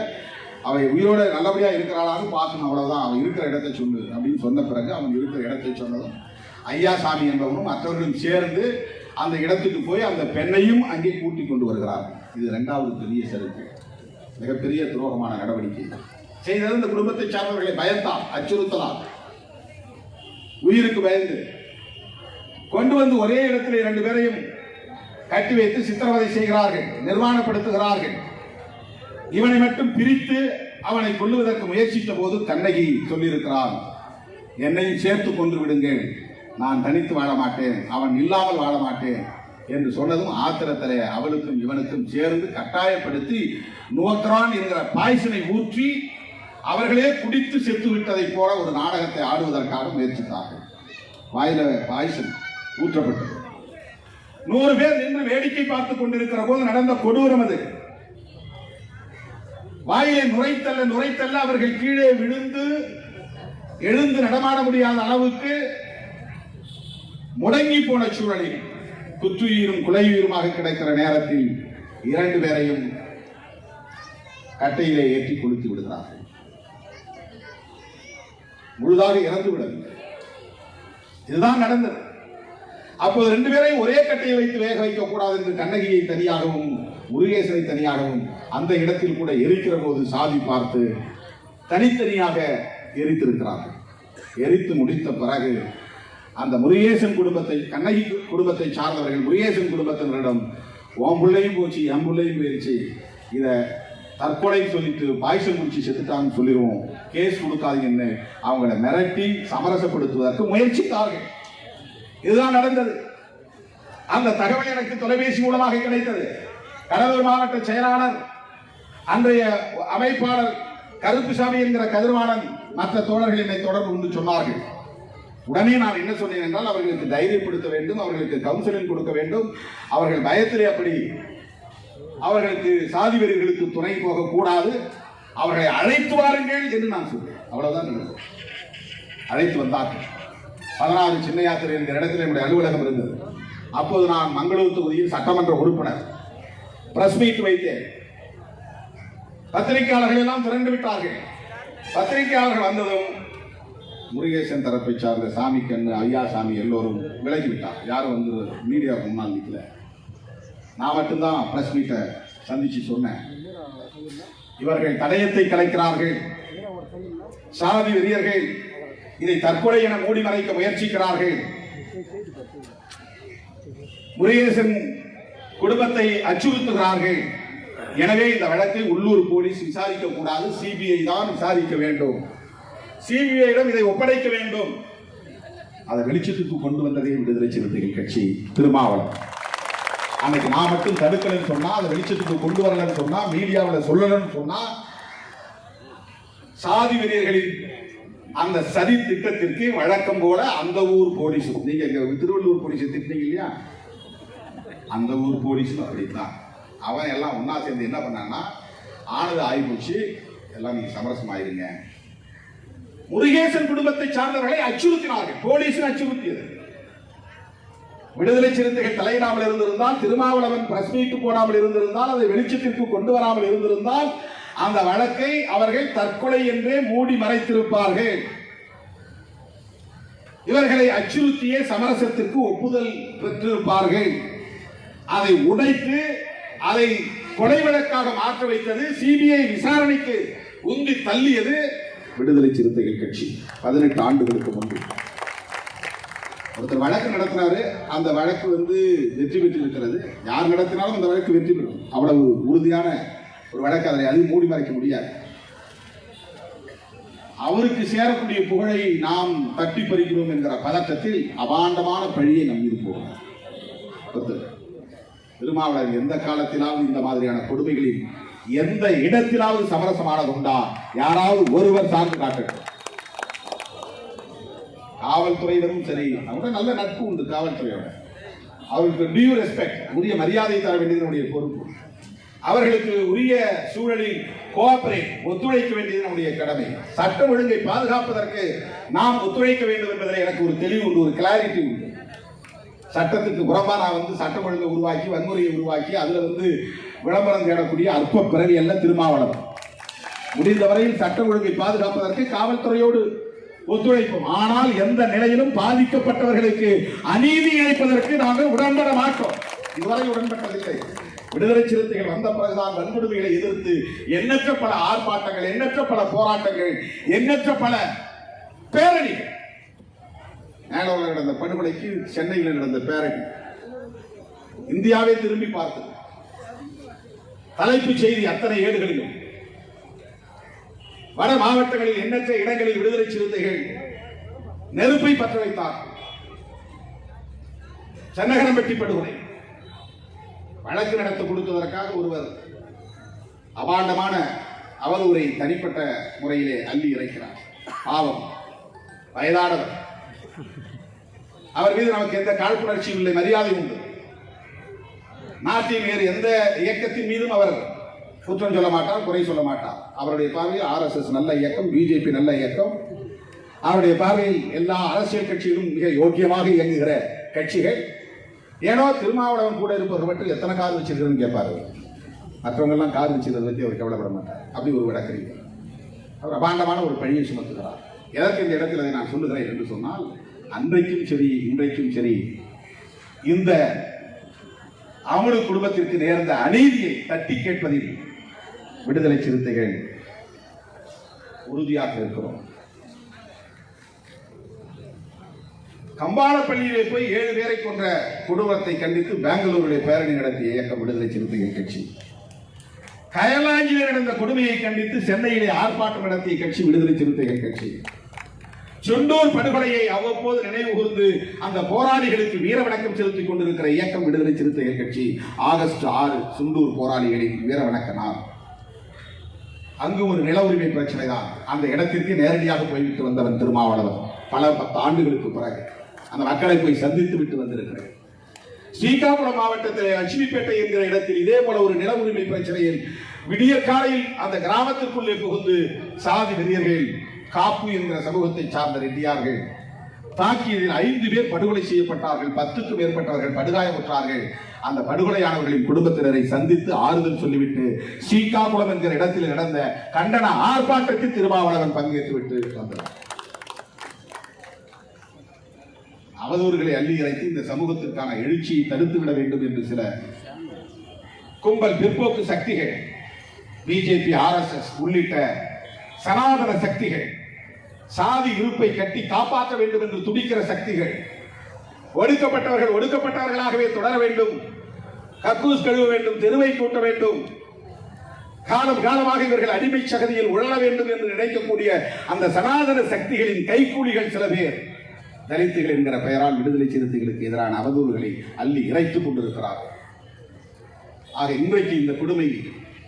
அவை உயிரோட நல்லபடியா இருக்கிறாளான்னு பார்க்கணும், அவ்வளவுதான், அவன் இருக்கிற இடத்தை சொல்லு அப்படின்னு சொன்ன பிறகு அவன் இருக்கிற இடத்தை சொன்னதும் ஐயாசாமி என்பவனும் மற்றவர்களும் சேர்ந்து அந்த இடத்துக்கு போய் அந்த பெண்ணையும் அங்கே கூட்டிக் கொண்டு வருகிறார். இது 2வது பெரிய சறுக்கு, மிகப்பெரிய துரோகமான நடவடிக்கை செய்தது. இந்த குடும்பத்தை சார்ந்தவர்களை பயந்தால், அச்சுறுத்தலாம், உயிருக்கு பயந்து கொண்டு வந்து ஒரே இடத்தில் 2 பேரையும் கட்டி வைத்து சித்திரவதை செய்கிறார்கள், நிர்வாணப்படுத்துகிறார்கள். இவனை மட்டும் பிரித்து அவனை கொல்லுவதற்கு முயற்சித்த போது கண்ணகி சொல்லியிருக்கிறான், என்னையும் சேர்த்து கொண்டு விடுங்கள், நான் தனித்து வாழ மாட்டேன், அவன் இல்லாமல் வாழ மாட்டேன் என்று சொன்னதும் ஆத்திரத்திலே அவளுக்கும் இவனுக்கும் சேர்ந்து கட்டாயப்படுத்தி நுவக்ரான் என்கிற பாய்சனை ஊற்றி அவர்களே குடித்து செத்து விட்டதை போல ஒரு நாடகத்தை ஆடுவதற்காக முயற்சித்தார்கள். வாயில பாய்சன் ஊற்றப்பட்டது. 100 பேர் நின்று வேடிக்கை பார்த்துக் கொண்டிருக்கிற போது நடந்த கொடூரம் அது. வாயிலை நுரைத்தல்ல அவர்கள் கீழே விழுந்து எழுந்து நடமாட முடியாத அளவுக்கு முடங்கி போன சூழலில் குற்றுயிரும் குலையுயிருமாக கிடைக்கிற நேரத்தில் 2 பேரையும் கட்டையிலே ஏற்றி கொளுத்தி விடுகிறார்கள். முழுதாக இறந்து விடவில்லை. இதுதான் நடந்தது. அப்போது 2 பேரையும் ஒரே கட்டையை வைத்து வேக வைக்க கூடாது என்று கண்ணகியை தனியாகவும் முருகேசனை தனியாகவும் அந்த இடத்தில் கூட எரிக்கிற போது சாதி பார்த்து தனித்தனியாக எரித்திருக்கிறார்கள். எரித்து முடித்த பிறகு அந்த முருகேசன் குடும்பத்தை, கண்ணகி குடும்பத்தை சார்ந்தவர்கள் முருகேசன் குடும்பத்தினரிடம் உன் பிள்ளையும் போச்சு, என் பிள்ளையும் போயிடுச்சு, இதை தற்கொலை சொல்லிட்டு பாய்சன் குடிச்சு செத்துட்டாங்கன்னு சொல்லிடுவோம், கேஸ் கொடுக்காதீங்கன்னு அவங்களை மிரட்டி சமரசப்படுத்துவதற்கு முயற்சித்தார்கள். இதுதான் நடந்தது. அந்த தகவல் எனக்கு தொலைபேசி மூலமாக கிடைத்தது. கடலூர் மாவட்ட செயலாளர், அன்றைய அமைப்பாளர் கருப்புசாமி என்கிற கதிர்வாணன், மற்ற தோழர்கள் என்னை தொடர்பு கொண்டு சொன்னார்கள், உடனே நான் என்ன சொன்னேன் என்றால், அவர்களுக்கு தைரியப்படுத்த வேண்டும், அவர்களுக்கு கவுன்சிலிங் கொடுக்க வேண்டும். அவர்கள் பயத்திலே அப்படி அவர்களுக்கு சாதி வெறிகளுக்கு துணை போகக்கூடாது, அவர்களை அழைத்து வாருங்கள் என்று நான் சொன்னேன். அவ்வளவுதான் நடந்தது. அழைத்து வந்தார்கள். 16 சின்ன யாத்திரை என்கிற இடத்தில் என்னுடைய அலுவலகம் இருந்தது. அப்போது நான் மங்களூர் தொகுதியில் சட்டமன்ற உறுப்பினர். பிரஸ் மீட் வைத்தேன். பத்திரிகையாளர்கள் எல்லாம் திரண்டு விட்டார்கள். பத்திரிகையாளர்கள் வந்ததும் முருகேசன் தரப்பை சார்ந்த சாமி கண்ணு, ஐயா சாமி எல்லோரும் விலகிவிட்டார். யாரும் வந்து மீடியா முன்னால் நிற்கல. நான் மட்டும்தான் பிரஸ் மீட்டை சந்திச்சு சொன்னேன், இவர்கள் தடயத்தை கலைக்கிறார்கள், சாதி வெறியர்கள் இதை தற்கொலை என மூடி மறைக்க முயற்சிக்கிறார்கள், முருகேசன் குடும்பத்தை அச்சுறுத்துகிறார்கள். எனவே இந்த வழக்கை உள்ளூர் போலீஸ் விசாரிக்க கூடாது, சிபிஐ தான் விசாரிக்க வேண்டும், சிபிஐயிடம் இதை ஒப்படைக்க வேண்டும். அதை வெளிச்சத்துக்கு கொண்டு வந்ததே விடுதலை சிறுத்தைகள் கட்சி, திருமாவளவன். அன்னைக்கு நான் மட்டும் தடுக்கலன்னு சொன்னா, அதை வெளிச்சத்துக்கு கொண்டு வரலன்னு சொன்னா, மீடியாவில் சொல்லலன்னு சொன்னா, சாதி வெறியர்களின் அந்த சதி திட்டத்திற்கு வழக்கம் போல அந்த ஊர் போலீஸ், நீங்க திருவள்ளூர் போலீஸ் திட்டினீங்க இல்லையா, அந்த ஊர் போலீஸும் அப்படித்தான். அவன் எல்லாம் ஒன்னா சேர்ந்து என்ன பண்ணான்னா, ஆனது ஆயிப்போச்சு, எல்லாம் நீங்க சமரசம் ஆயிருங்க. முருகேசன் குடும்பத்தை சார்ந்தவர்களை அச்சுறுத்தினார்கள். போலீஸ் அச்சுறுத்தியது. விடுதலை சிறுத்தைகள் தலையிடாமல் இருந்திருந்தால், திருமாவளவன் பிரஸ் மீட் போடாமல் இருந்திருந்தால், அதை வெளிச்சத்திற்கு கொண்டு வராமல் இருந்திருந்தால், அந்த வழக்கை அவர்கள் தற்கொலை என்றே மூடி மறைத்திருப்பார்கள். இவர்களை அச்சுறுத்தியே சமரசத்திற்கு ஒப்புதல் பெற்றிருப்பார்கள். அதை உடைத்து அதை கொலை வழக்காக மாற்ற வைத்தது, சிபிஐ விசாரணைக்கு உந்தி தள்ளியது விடுதலை சிறுத்தைகள் கட்சி. 18 ஆண்டுகளுக்கு முன்பு ஒருத்தர் வழக்கு நடத்தினாரு. அந்த வழக்கு வெற்றி பெற்றிருக்கிறது. யார் நடத்தினாலும் அந்த வழக்கு வெற்றி பெறும். அவ்வளவு உறுதியான ஒரு வழக்கு, அதை அது மூடி மறைக்க முடியாது. அவருக்கு சேரக்கூடிய புகழை நாம் தட்டி பறிக்கிறோம் என்கிற பதட்டத்தில் அபாண்டமான பழியை நம் மீது போகிறோம். திருமாவளவன் எந்த காலத்திலாவது இந்த மாதிரியான கொடுமைகளில் எந்த இடத்திலாவது சமரசமானது உண்டா? யாராவது ஒருவர் சார்ந்து காட்டட்டும். காவல்துறையினரும் சரி, அவங்க நல்ல நட்பு உண்டு காவல்துறையோட. அவர்களுக்கு டியூ ரெஸ்பெக்ட், உரிய மரியாதை தர வேண்டியது நம்முடைய பொறுப்பு. அவர்களுக்கு உரிய சூழலில் கோஆபரேட், ஒத்துழைக்க வேண்டியது நம்முடைய கடமை. சட்டம் ஒழுங்கை பாதுகாப்பதற்கு நாம் ஒத்துழைக்க வேண்டும் என்பதில் எனக்கு ஒரு தெளிவு உண்டு, ஒரு கிளாரிட்டி உண்டு. சட்டத்துக்கு புறம்பா நான் சட்டம் ஒழுங்கை உருவாக்கி, வன்முறையை உருவாக்கி, அதுல விளம்பரம் தேடக்கூடிய அற்ப பிறவி அல்ல திருமாவளவன். முடிந்தவரையில் சட்டம் ஒழுங்கை பாதுகாப்பதற்கு காவல்துறையோடு ஒத்துழைப்போம். ஆனால் எந்த நிலையிலும் பாதிக்கப்பட்டவர்களுக்கு அநீதி இழைப்பதற்கு நாங்கள் உடன்பட மாட்டோம். இதுவரை உடன்பட்டதில்லை. விடுதலை சிறுத்தைகள் வந்த பிறகுதான் வன்கொடுமைகளை எதிர்த்து எண்ணற்ற பல ஆர்ப்பாட்டங்கள், எண்ணற்ற பல போராட்டங்கள், எண்ணற்ற பல பேரணிகள். மேலூரில் நடந்த படுகொலைக்கு சென்னையில் நடந்த பேரணி இந்தியாவை திரும்பி பார்த்தது. தலைப்புச் செய்தி அத்தனை ஏடுகளிலும். வட மாவட்டங்களில் எண்ணற்ற இடங்களில் விடுதலை சிறுத்தைகள் நெருப்பை பற்ற வைத்தார். சென்னகரம்பட்டி படுகொலை வழக்கு நடத்த கொடுத்ததற்காக ஒருவர் அபாண்டமான அவதூறை தனிப்பட்ட முறையிலே அள்ளி இறைக்கிறார். பாவம், வயதானவர். அவர் மீது நமக்கு எந்த காழ்ப்புணர்ச்சியும் இல்லை, மரியாதை உண்டு. நாட்டில் வேறு எந்த இயக்கத்தின் மீதும் அவர் குற்றம் சொல்ல மாட்டார், குறை சொல்ல மாட்டார். அவருடைய பார்வையில் RSS நல்ல இயக்கம், பிஜேபி நல்ல இயக்கம். அவருடைய பார்வையில் எல்லா அரசியல் கட்சிகளும் மிக யோக்கியமாக இயங்குகிற கட்சிகள். ஏனோ திருமாவளவன் கூட இருப்பவர் மட்டும் எத்தனை கார் வச்சிருக்கிறதுன்னு கேட்பாரு. மற்றவங்க எல்லாம் கார் வச்சிருக்கிறத பற்றி அவர் கவலைப்பட மாட்டார். அப்படி ஒரு வழக்கறிஞர். அவர் அபாண்டமான ஒரு பழியை சுமத்துகிறார். எதற்கு இந்த இடத்தில் அதை நான் சொல்லுகிறேன் என்று சொன்னால், அன்றைக்கும் சரி இன்றைக்கும் சரி இந்த அமலு குடும்பத்திற்கு நேர்ந்த அநீதியை தட்டி கேட்பதில் விடுதலை சிறுத்தைகள் உறுதியாக இருக்கிறோம். கம்பாளப்பள்ளியிலே போய் 7 பேரை கொன்ற குடும்பத்தை கண்டித்து பெங்களூரில் பேரணி நடத்திய இயக்கம் விடுதலை சிறுத்தைகள் கட்சி. கயலாஞ்சியில் நடந்த கொடுமையை கண்டித்து சென்னையிலே ஆர்ப்பாட்டம் நடத்திய கட்சி விடுதலை சிறுத்தைகள் கட்சி. சுண்டூர் படுகொலையை அவ்வப்போது நினைவு கூர்ந்து அந்த போராளிகளுக்கு வீர வணக்கம் செலுத்திக் கொண்டிருக்கிற இயக்கம் விடுதலை சிறுத்தைகள் கட்சி. ஆகஸ்ட் 6 சுண்டூர் போராளிகளின் வீர வணக்க நாள். அங்கு ஒரு நில உரிமை பிரச்சனை தான். அந்த இடத்திற்கு நேரடியாக போய்விட்டு வந்தவன் திருமாவளவன். பல 10 ஆண்டுகளுக்கு பிறகு அந்த மக்களை போய் சந்தித்து விட்டு வந்திருக்கிறேன். ஸ்ரீகாகுளம் மாவட்டத்தில் லட்சுமிப்பேட்டை என்கிற இடத்தில் இதே போல ஒரு நில உரிமை பிரச்சனையில் விடிய காலையில் அந்த கிராமத்திற்குள்ளே புகுந்து சாதி வெறியர்கள் காப்பு என்கிற சமூகத்தை சார்ந்த ரெட்டியார்கள் தாக்கியதில் 5 பேர் படுகொலை செய்யப்பட்டார்கள். 10க்கும் மேற்பட்டவர்கள் படுகாயமுற்றார்கள். அந்த படுகொலையானவர்களின் குடும்பத்தினரை சந்தித்து ஆறுதல் சொல்லிவிட்டு ஸ்ரீகாகுளம் என்கிற இடத்தில் நடந்த கண்டன ஆர்ப்பாட்டத்தில் திருமாவளவன் பங்கேற்று விட்டு வந்தார். அவதூறுகளை அள்ளி இறைத்து இந்த சமூகத்திற்கான எழுச்சியை தடுத்துவிட வேண்டும் என்று சில கும்பல் பிற்போக்கு சக்திகள், பிஜேபி, RSS உள்ளிட்ட சனாதன சக்திகள், சாதி இருப்பை கட்டி காப்பாற்ற வேண்டும் என்று துடிக்கிற சக்திகள், ஒடுக்கப்பட்டவர்கள் ஒடுக்கப்பட்டவர்களாகவே தொடர வேண்டும், கக்கூஸ் கழுவ வேண்டும், தெருவை கூட்ட வேண்டும், காலம் காலமாக இவர்கள் அடிமை சகதியில் உழல வேண்டும் என்று நினைக்கக்கூடிய அந்த சனாதன சக்திகளின் கைக்கூலிகள் சில பேர் தலித்துகள் என்கிற பெயரால் விடுதலை சிறுத்தைகளுக்கு எதிரான அவதூறுகளை அள்ளி இறைத்துக் கொண்டிருக்கிறார்கள். ஆக இன்றைக்கு இந்த கொடுமை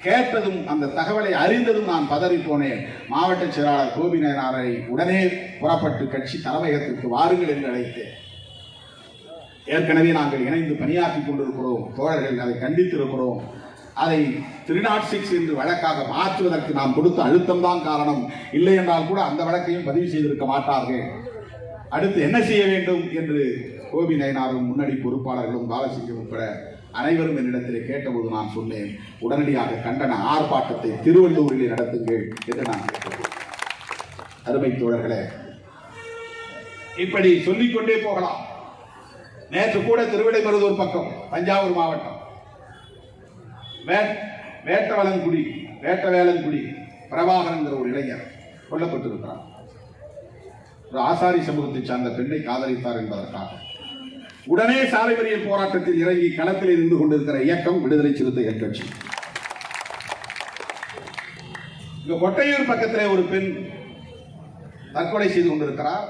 கேட்டதும் அந்த தகவலை அறிந்ததும் நான் பதறி போனேன். மாவட்ட செயலாளர் கோபி நயனாரை உடனே புறப்பட்டு கட்சி தலைமையகத்திற்கு வாருங்கள் என்று அழைத்தேன். ஏற்கனவே நாங்கள் இணைந்து பணியாற்றிக் கொண்டிருக்கிறோம், தோழர்கள் அதை கண்டித்திருக்கிறோம். அதை 306 என்று வழக்காக மாற்றுவதற்கு நாம் கொடுத்த அழுத்தம் தான் காரணம். இல்லை என்றால் கூட அந்த வழக்கையும் பதிவு செய்திருக்க மாட்டார்கள். அடுத்து என்ன செய்ய வேண்டும் என்று கோபி நயனாரும் முன்னணி பொறுப்பாளர்களும் பாலசிங்கம் உட்பட அனைவரும் என்னிடத்தில் கேட்டபோது நான் சொன்னேன், உடனடியாக கண்டன ஆர்ப்பாட்டத்தை திருவள்ளூரில் நடத்துங்கள் என்று நான் கேட்டேன். அருமை தோழர்களே, இப்படி சொல்லிக்கொண்டே போகலாம். நேற்று கூட திருவிடைமருதூர் பக்கம் தஞ்சாவூர் மாவட்டம் வேட்டவேலன்குடி பிரபாகரன் என்கிற ஒரு இளைஞர் கொல்லப்பட்டிருக்கிறார். ஒரு ஆசாரி சமூகத்தை சார்ந்த பெண்ணை காதலித்தார் என்பதற்காக உடனே சாலை மறியல் போராட்டத்தில் இறங்கி களத்தில் இருந்து கொண்டிருக்கிற இயக்கம் விடுதலை சிறுத்தைகள் கட்சி. இங்க கொட்டையூர் பக்கத்திலே ஒரு பெண் தற்கொலை செய்து கொண்டிருக்கிறார்.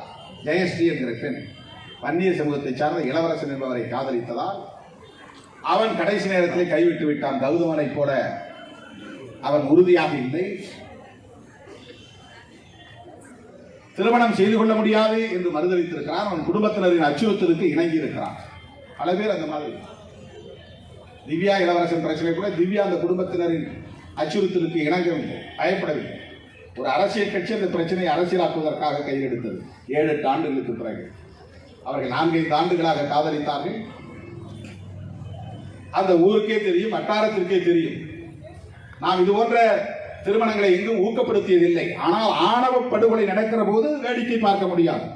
ஜெயஸ்ரீ என்கிற பெண் வன்னியர் சமூகத்தை சார்ந்த இளவரசன் என்பவரை காதலித்ததால் அவன் கடைசி நேரத்தில் கைவிட்டு விட்டான். கௌதமனை போல அவன் உறுதியாக இல்லை, திருமணம் செய்து கொள்ள முடியாது என்று மறுதளித்திருக்கிறான். அவன் குடும்பத்தினரின் அச்சுறுத்தலுக்கு இணங்கி இருக்கிறான். பல பேர் அந்த மாதிரி. திவ்யா இளவரசன் பிரச்சனை கூட திவ்யா அந்த குடும்பத்தினரின் அச்சுறுத்தலுக்கு இணங்கவில்லை, பயப்படவில்லை. ஒரு அரசியல் கட்சி அந்த பிரச்சனையை அரசியலாக்குவதற்காக கையெடுத்தது. 7-8 ஆண்டுகளுக்கு பிறகு அவர்கள் 4-5 ஆண்டுகளாக காதலித்தார்கள். அந்த ஊருக்கே தெரியும், வட்டாரத்திற்கே தெரியும். நாம் இது போன்ற திருமணங்களை எங்கும் ஊக்கப்படுத்தியதில்லை. ஆனால் ஆணவ படுகொலை நடக்கிற போது வேடிக்கை பார்க்க முடியாது.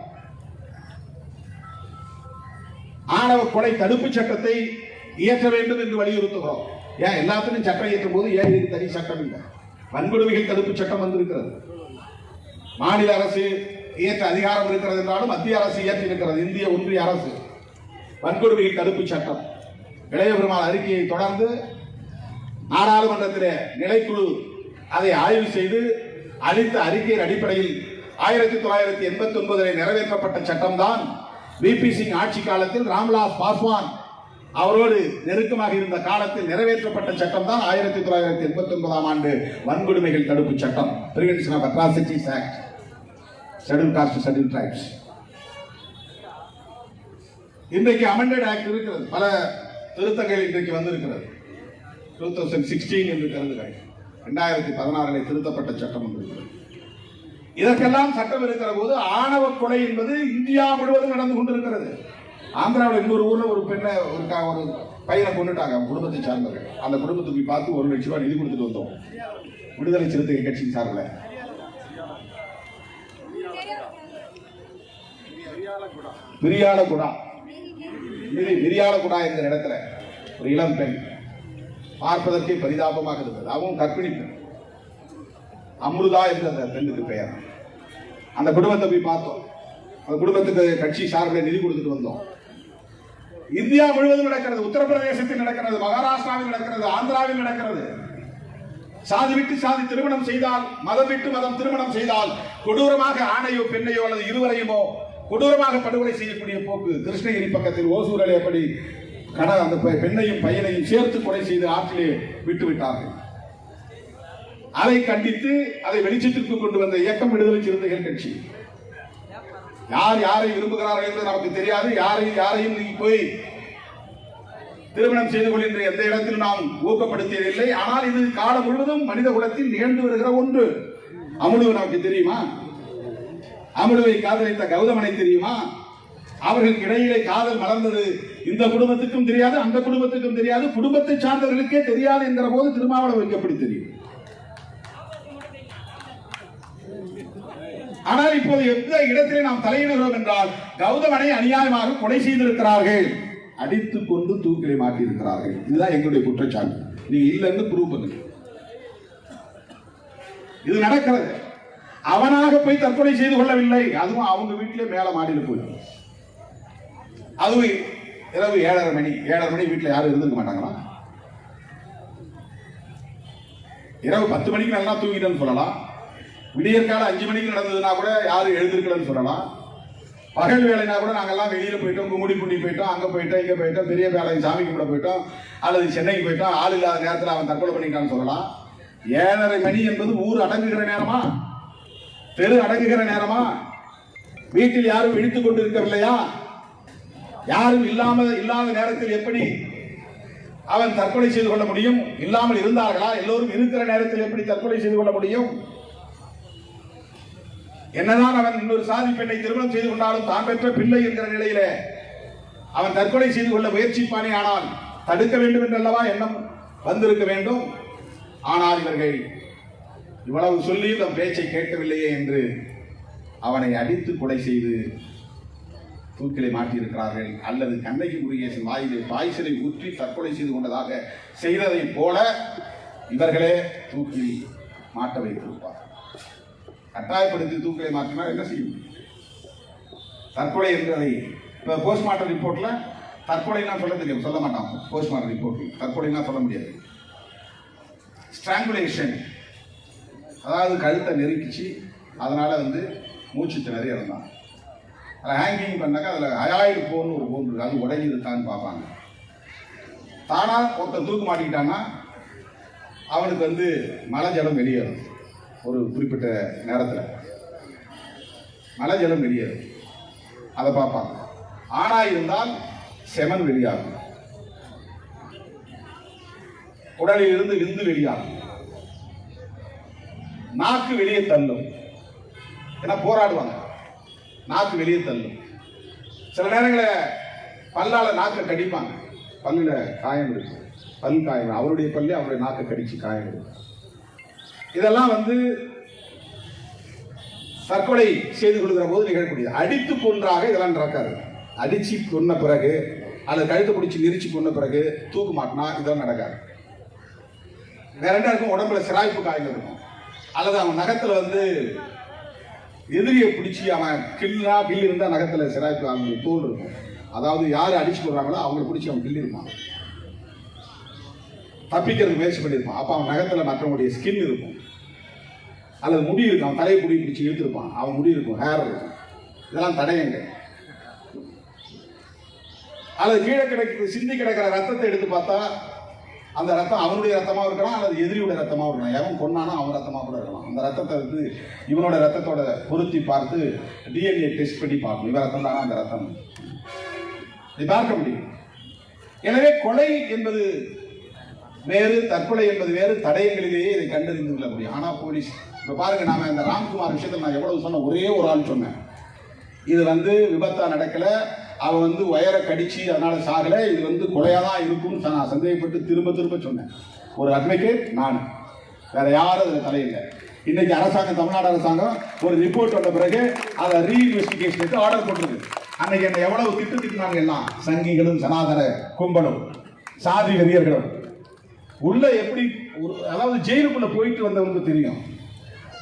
ஆணவ கொலை தடுப்பு சட்டத்தை இயற்ற வேண்டும் என்று வலியுறுத்துகிறோம். ஏன் எல்லாத்துக்கும் சட்டம் இயற்றும் போது ஏன் இதுக்கு தனி சட்டம் இல்லை? வன்கொடுமைகள் தடுப்பு சட்டம் வந்திருக்கிறது. மாநில அரசு இயற்ற அதிகாரம் இருக்கிறது என்றாலும் மத்திய அரசு இயற்றி இருக்கிறது. இந்திய ஒன்றிய அரசு வன்கொடுமைகள் தடுப்பு சட்டம். இளைய பெருமாள் அறிக்கையை தொடர்ந்து நாடாளுமன்றத்திலே நிலைக்குழு அதை ஆய்வு செய்து அளித்த அறிக்கையின் அடிப்படையில் 1989 நிறைவேற்றப்பட்ட சட்டம் தான் VP சிங் ஆட்சி காலத்தில் ராம்விலாஸ் பாஸ்வான் அவரோடு நெருக்கமாக இருந்த காலத்தில் நிறைவேற்றப்பட்ட சட்டம் தான் 1989 ஆண்டு வன்கொடுமைகள் தடுப்பு சட்டம், prevention of atrocities act, schedule caste schedule tribes. இன்றைக்கு அமெண்டட் ஆக்ட் இருக்கிறது, பல திருத்தங்கள் இன்றைக்கு வந்திருக்கிறது. 2016 என்று கருதுகிறேன். 2016 திருத்தப்பட்ட சட்டம் வந்திருக்கிறது. இதற்கெல்லாம் சட்டம் இருக்கிற போது ஆணவ கொலை என்பது இந்தியா முழுவதும் நடந்து கொண்டிருக்கிறது. ஆந்திராவில் இன்னொரு ஊர்ல ஒரு பெண்ணை ஒரு பையனை கொண்டுட்டாங்க, குடும்பத்தை சார்ந்தவர்கள். அந்த குடும்பத்துக்கு பார்த்து 1 லட்சம் ரூபாய் நிதி கொடுத்துட்டு வந்தோம் விடுதலை சிறுத்தைகள் கட்சியின் சார்பில். விரியாலகுடா என்ற இடத்துல ஒரு இளம் பெண், பார்ப்பதற்கே பரிதாபமாக இருந்தது. அவவும் கர்ப்பிணி பெண், அம்ருதா என்ற அந்த பெண்ணுக்கு பெயர். அந்த குடும்பத்தை போய் பார்த்தோம். அந்த குடும்பத்துக்கு கட்சி சார்பில் நிதி கொடுத்துட்டு வந்தோம். இந்தியா முழுவதும் நடக்கிறது, உத்தரப்பிரதேசத்தில் நடக்கிறது, மகாராஷ்டிராவில் நடக்கிறது, ஆந்திராவில் நடக்கிறது. சாதி விட்டு சாதி திருமணம் செய்தால், மதம் விட்டு மதம் திருமணம் செய்தால் கொடூரமாக ஆணையோ பெண்ணையோ அல்லது இருவரையுமோ கொடூரமாக படுகொலை செய்யக்கூடிய போக்கு. கிருஷ்ணகிரி பக்கத்தில் ஓசூரில் எப்படி அந்த பெண்ணையும் பையனையும் சேர்த்து கொலை செய்து ஆற்றிலே விட்டு விட்டார்கள். அதை கண்டித்து அதை வெளிச்சத்திற்கு கொண்டு வந்த இயக்கம் விடுதலை சிறுத்தைகள் கட்சி. யார் யாரை விரும்புகிறார்கள் என்று நமக்கு தெரியாது. யாரையும் போய் திருமணம் செய்து கொள்கின்ற எந்த இடத்தில் நாம் ஊக்கப்படுத்தியதில்லை. ஆனால் இது காலம் முழுவதும் மனித குலத்தில் நிகழ்ந்து வருகிற ஒன்று. அமுடுவை நமக்கு தெரியுமா? அமுடுவை காதலித்த கௌதமனை தெரியுமா? அவர்களுக்கு இடையிலே காதல் மலர்ந்தது இந்த குடும்பத்துக்கும் தெரியாது, அந்த குடும்பத்துக்கும் தெரியாது, குடும்பத்தை சார்ந்தவர்களுக்கே தெரியாது என்கிற போது திருமாவளவனுக்கு எப்படி தெரியும்? ஆனால் இப்போது எந்த இடத்திலே நாம் தலையிடுகிறோம் என்றால், கௌதமனை அநியாயமாக கொலை செய்திருக்கிறார்கள், அடித்துக் கொண்டு தூக்கிலே மாட்டியிருக்கிறார்கள். இதுதான் எங்களுடைய குற்றச்சாட்டு. நீங்க இல்லைன்னு ப்ரூவ் பண்ணுங்க. இது நடக்கிறது. அவனாக போய் தற்கொலை செய்து கொள்ளவில்லை, அதுவும் அவங்க வீட்டிலே மேல மாடியில் போய், அதுவும் இரவு 7:30 மணி. 7:30 மணி வீட்டில் யாரும் இருந்திருக்க மாட்டாங்களா? இரவு 10 மணிக்கு நல்லா தூங்கிட்டேன்னு சொல்லலாம். விடியற்கால 5 மணிக்கு நடந்ததுன்னா கூட யாரும் எழுந்திருக்கலன்னு சொல்லலாம். பகல் வேலைனா கூட நாங்கெல்லாம் வெளியில போயிட்டோம், கும்முடிப்பூண்டி போயிட்டோம், அங்க போயிட்டோம், இங்க போயிட்டோம், பெரிய வேலை சாமி கும்பிட போயிட்டோம், அல்லது சென்னைக்கு போயிட்டோம். ஆள் இல்லாத நேரத்தில் அவன் தற்கொலை பண்ணிட்டான்னு சொல்லலாம். 7:30 மணி என்பது ஊர் அடங்குகிற நேரமா? தெரு அடங்குகிற நேரமா? வீட்டில் யாரும் விழித்துக் கொண்டு இருக்கவில்லையா? யாரும் இல்லாத நேரத்தில் எப்படி அவன் தற்கொலை செய்து கொள்ள முடியும்? இல்லாமல் இருந்தார்களா? எல்லோரும் இருக்கிற நேரத்தில் எப்படி தற்கொலை செய்து கொள்ள முடியும்? என்னதான் அவன் இன்னொரு சாதி பெண்ணை திருமணம் செய்து கொண்டாலும் தான் பெற்ற பிள்ளை என்கிற நிலையிலே அவன் தற்கொலை செய்து கொள்ள முயற்சிப்பானே. ஆனால் தடுக்க வேண்டும் என்றல்லவா எண்ணம் வந்திருக்க வேண்டும். ஆனால் இவர்கள் இவ்வளவு சொல்லி நம் பேச்சை கேட்கவில்லையே என்று அவனை அடித்து கொலை செய்து தூக்கிலை மாட்டியிருக்கிறார்கள். அல்லது கண்ணகி முருகேசன் வாயிலே பாய்ச்சலை ஊற்றி தற்கொலை செய்து கொண்டதாக செய்ததை போல இவர்களே தூக்கில் மாட்ட வைத்திருப்பார். கட்டாயப்படுத்தி தூக்கிலை மாற்றினா என்ன செய்யும்? தற்கொலை என்றதை இப்போ போஸ்ட்மார்ட்டம் ரிப்போர்ட்ல தற்கொலைனா சொல்ல தெரியும், சொல்ல மாட்டான். போஸ்ட்மார்ட்டம் ரிப்போர்ட் தற்கொலைனா சொல்ல முடியாது. ஸ்ட்ராங்குலேஷன், அதாவது கழுத்தை நெருக்கிச்சு அதனால மூச்சு திணறி இறந்தான். அதில் ஹேங்கிங் பண்ணாக்க அதில் அயாய்டு போன்னு ஒரு போன் இருக்கு, அது உடஞ்சி இருக்கான்னு பார்ப்பாங்க. தானா ஒருத்தர் தூக்கு மாட்டிக்கிட்டான்னா அவனுக்கு மலை ஜலம் வெளியேறும். ஒரு குறிப்பிட்ட நேரத்தில் மலை ஜலம் வெளியேறும், அதை பார்ப்பாங்க. ஆணா இருந்தால் செமன் வெளியாகும், உடலில் இருந்து விந்து வெளியாகும், நாக்கு வெளியே தள்ளும். ஏன்னா போராடுவாங்க, நாக்கு வெளியே தள்ளும். சில நேரங்களில் பல்லால நாக்கை கடிப்பாங்க, பல்லுல காயம் இருக்கு, பல் காயம், அவருடைய பல்லே அவருடைய நாக்கை கடிச்சு காயம் இருக்கு. இதெல்லாம் தற்கொலை செய்து கொள்கிற போது நிகழக்கூடியது. அடித்து கொன்றாக இதெல்லாம் நடக்காது. அடிச்சு கொன்ன பிறகு அல்லது கழுத்தை பிடிச்சி நெரிச்சு கொன்ன பிறகு தூக்கு மாட்டினா இதெல்லாம் நடக்காது. வேற என்ன இருக்கும்? உடம்புல சிராய்ப்பு காயங்கள் இருக்கும், அல்லது அவன் நகத்துல எதிரியை பிடிச்சி அவன் கில்லு இருந்தால் நகத்துல சிராய்ப்பு அவங்க தோல் இருக்கும். அதாவது யார் அடிச்சு போடுறாங்களோ அவங்களை பிடிச்சி அவன் கில்லி இருப்பான், தப்பிக்கிறதுக்கு முயற்சி பண்ணியிருப்பான். அப்போ அவன் நகத்துல மற்றவங்களுடைய ஸ்கின் இருக்கும், அல்லது முடி இருக்கும், அவன் தலையை முடி பிடிச்சி இழுத்துருப்பான், அவன் முடி இருக்கும், ஹேர் இருக்கும். இதெல்லாம் தடயங்க. அல்லது கீழே சிந்தி கிடக்கிற ரத்தத்தை எடுத்து பார்த்தா அந்த ரத்தம் அவனுடைய ரத்தமாக இருக்கலாம், அல்லது எதிரியோட ரத்தமாக இருக்கலாம். எவன் கொன்னானோ அவன் ரத்தமாக கூட இருக்கலாம். அந்த ரத்தத்தை இவனோட ரத்தத்தோட பொருத்தி பார்த்து டிஎன்ஏ டெஸ்ட் பண்ணி பார்க்கணும், இவன் ரத்தம் தானா அந்த ரத்தம், இதை பார்க்க முடியும். எனவே கொலை என்பது வேறு, தற்கொலை என்பது வேறு. தடயங்களிலேயே இதை கண்டறிந்து கொள்ள முடியும். ஆனால் போலீஸ் இப்போ பாருங்க, நாம இந்த ராம்குமார் விஷயத்தில் நான் எவ்வளவு சொன்ன, ஒரே ஒரு ஆள் சொன்னேன், இது விபத்தா நடக்கல, அவன் வயரை கடிச்சு அதனால சாகல, இது கொலையா தான் இருக்கும்னு நான் சந்தேகப்பட்டு திரும்ப திரும்ப சொன்னேன். ஒரு அட்வொகேட் நான், வேற யாரும் அதில் தலையில்லை. இன்னைக்கு அரசாங்கம், தமிழ்நாடு அரசாங்கம் ஒரு ரிப்போர்ட் வந்த பிறகு அதை ரீஇன்வெஸ்டிகேஷனுக்கு ஆர்டர் போட்டிருக்கு. அன்னைக்கு என்ன எவ்வளவு திட்டுனாங்க எல்லாம், சங்கிகளும் சனாதன கும்பலும் சாதி வெறியர்களும் உள்ள எப்படி, அதாவது ஜெயிலுக்குள்ள போயிட்டு வந்தவங்களுக்கு தெரியும்.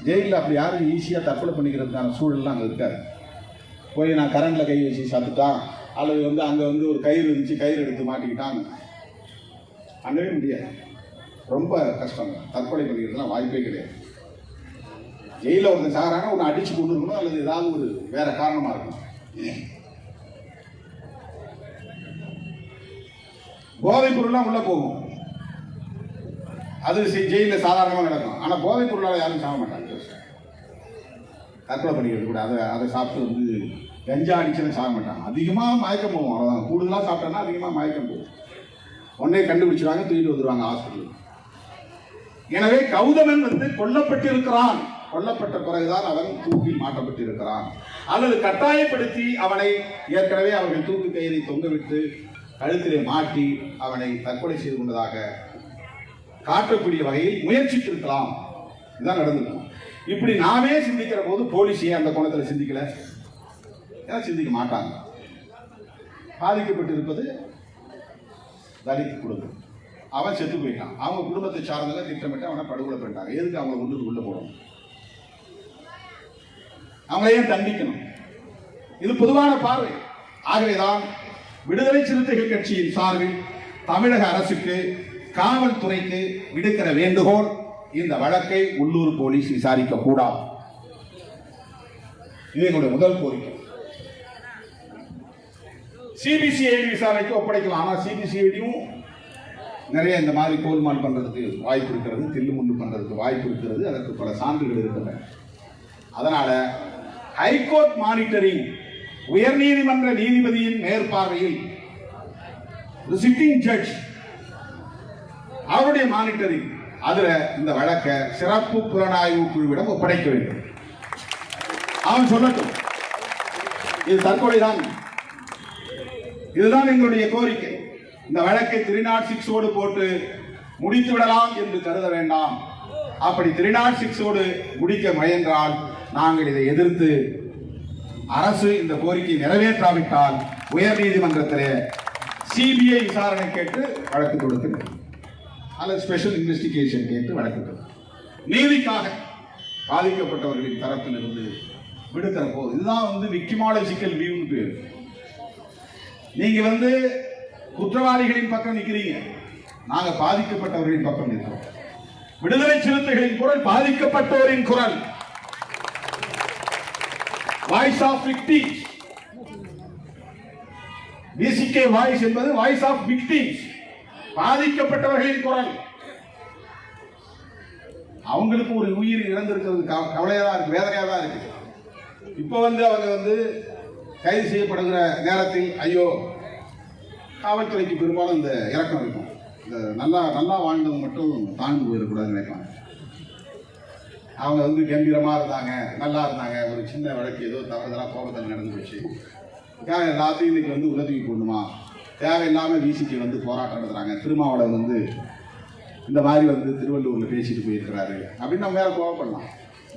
ஜெயிலில் அப்படி யாரும் ஈஸியாக தற்கொலை பண்ணிக்கிறதுக்கான சூழல்லாம் அங்கே இருக்காது. போய் நான் கரண்டில் கை வச்சு சாத்துட்டான், அல்லது அங்கே ஒரு கயிறு இருந்துச்சு கயிறு எடுத்து மாட்டிக்கிட்டாங்க, பண்ணவே முடியாது. ரொம்ப கஷ்டம், தற்கொலை பண்ணிக்கிறதுலாம் வாய்ப்பே கிடையாது. ஜெயிலில் ஒருத்தன் சாகிறாங்க, ஒன்று அடிச்சு கொண்டு இருக்கணும், அல்லது ஏதாவது ஒரு வேற காரணமாக இருக்கும். போதைப் பொருள்லாம் உள்ள போகும். அது ஜெயிலில் சாதாரணமாக நடக்கும். ஆனால் போதைப் பொருளால் யாரும் சாக மாட்டாங்க. தற்கொலை பண்ணிக்கிறது கூட அதை சாப்பிட்டு வந்து கஞ்சா அடிச்சுன்னு சாக மாட்டாங்க. அதிகமாக மயக்கம் போகும், அவ்வளோதான். கூடுதலாக சாப்பிட்டோன்னா அதிகமாக மயக்கம் போகும். உடனே கண்டுபிடிச்சிருவாங்க, தூக்கிட்டு வந்துடுவாங்க ஹாஸ்பிட்டல். எனவே கௌதமன் வந்து கொல்லப்பட்டிருக்கிறான். கொல்லப்பட்ட பிறகுதான் அவன் தூக்கில் மாட்டப்பட்டிருக்கிறான். அல்லது கட்டாயப்படுத்தி அவனை ஏற்கனவே அவர்கள் தூக்கு கயிறை தொங்கவிட்டு கழுத்திலே மாட்டி அவனை தற்கொலை செய்து கொண்டதாக காட்டக்கூடிய வகையில் முயற்சித்திருக்கலாம். இதுதான் நடந்திருக்கும். இப்படி நாமே சிந்திக்கிற போது போலீஸே அந்த கோணத்தில் சிந்திக்கல, சிந்திக்க மாட்டாங்க. பாதிக்கப்பட்டிருப்பது தலித் குடும்பம். அவன் செத்து போயிட்டான். அவங்க குடும்பத்தை சார்ந்தவங்க திட்டமிட்டு அவனை படுகொலை பண்ணிட்டாங்க. எதுக்கு அவங்களை கொண்டு உள்ள போடணும்? அவங்களையும் தண்டிக்கணும். இது பொதுவான பார்வை. ஆகவேதான் விடுதலை சிறுத்தைகள் கட்சியின் சார்பில் தமிழக அரசுக்கு, காவல்துறைக்கு விடுக்கிற வேண்டுகோள், இந்த வழக்கை உள்ளூர் போலீஸ் விசாரிக்க கூடாது. இது என்னுடைய முதல் கோரிக்கை. சிபிசிஐடி விசாரணைக்கு ஒப்படைக்கலாம். ஆனால் சிபிசிஐடியும் நிறைய இந்த மாதிரி கோல்மால் பண்றதுக்கு வாய்ப்பு இருக்கிறது, தில்லுமுள்ளு பண்றதுக்கு வாய்ப்பு இருக்கிறது. அதற்கு பல சான்றுகள் இருக்கின்றன. அதனால ஹைகோர்ட் மானிட்டரிங், உயர்நீதிமன்ற நீதிபதியின் மேற்பார்வையில் சிட்டிங் ஜட்ஜ் அவருடைய மானிட்டரிங், அதுல இந்த வழக்க சிறப்பு புலனாய்வு குழுவிடம் ஒப்படைக்க வேண்டும். அவன் சொல்லட்டும் இது தற்கொலைதான். இதுதான் எங்களுடைய கோரிக்கை. இந்த வழக்கை 306 போட்டு முடித்து விடலாம் என்று கருத வேண்டாம். அப்படி 306 முடிக்க முயன்றால் நாங்கள் இதை எதிர்த்து, அரசு இந்த கோரிக்கை நிறைவேற்றாவிட்டால் உயர் நீதிமன்றத்திலே சிபிஐ விசாரணை கேட்டு வழக்கு தொடுக்கிறோம், அல்லது ஸ்பெஷல் இன்வெஸ்டிகேஷன் கேட்டு வழக்கு தொடுக்கிறோம். நீதிக்காக பாதிக்கப்பட்டவர்களின் தரப்பில் இருந்து விடுக்கிற போது இதுதான் வந்து விக்டிமாலஜிக்கல் வியூன்னு பேர். நீங்க குற்றவாளிகளின் பக்கம் நிற்கிறீங்க, நாங்க பாதிக்கப்பட்டவர்களின் பக்கம் நிற்கிறோம். விடுதலை சிறுத்தைகளின் குரல் பாதிக்கப்பட்டோரின் குரல், வாய்ஸ் ஆஃப் விக்டிம்ஸ். பிசிகே வாய்ஸ் என்பது வாய்ஸ் ஆஃப் விக்டிம்ஸ், பாதிக்கப்பட்டவர்களின் குரல். அவங்களுக்கு ஒரு உயிர் இழந்திருக்கிறது கவலையா தான் இருக்கு, வேதனையா தான் இருக்கு. இப்ப அவங்க கைது செய்யப்படுகிற நேரத்தில் ஐயோ, காவல்துறைக்கு பெரும்பாலும் இந்த இறக்கம் இருக்கும். இந்த நல்லா வாழ்ந்தவங்க மட்டும் தாழ்ந்து போயிடக்கூடாதுன்னு நினைப்பாங்க. அவங்க கம்பீரமா இருந்தாங்க, நல்லா இருந்தாங்க. ஒரு சின்ன வழக்கு ஏதோ தவறுதலா கோபத்தில் நடந்து போச்சு, எல்லாத்தையும் இன்னைக்கு உதவி போடணுமா, தேவையில்லாம விசிக்கு போராட்டம் நடத்துறாங்க. திருமாவளவன் இந்த மாதிரி திருவள்ளூர்ல பேசிட்டு போயிருக்கிறாரு அப்படின்னு நம்ம வேற கோபப்படலாம்.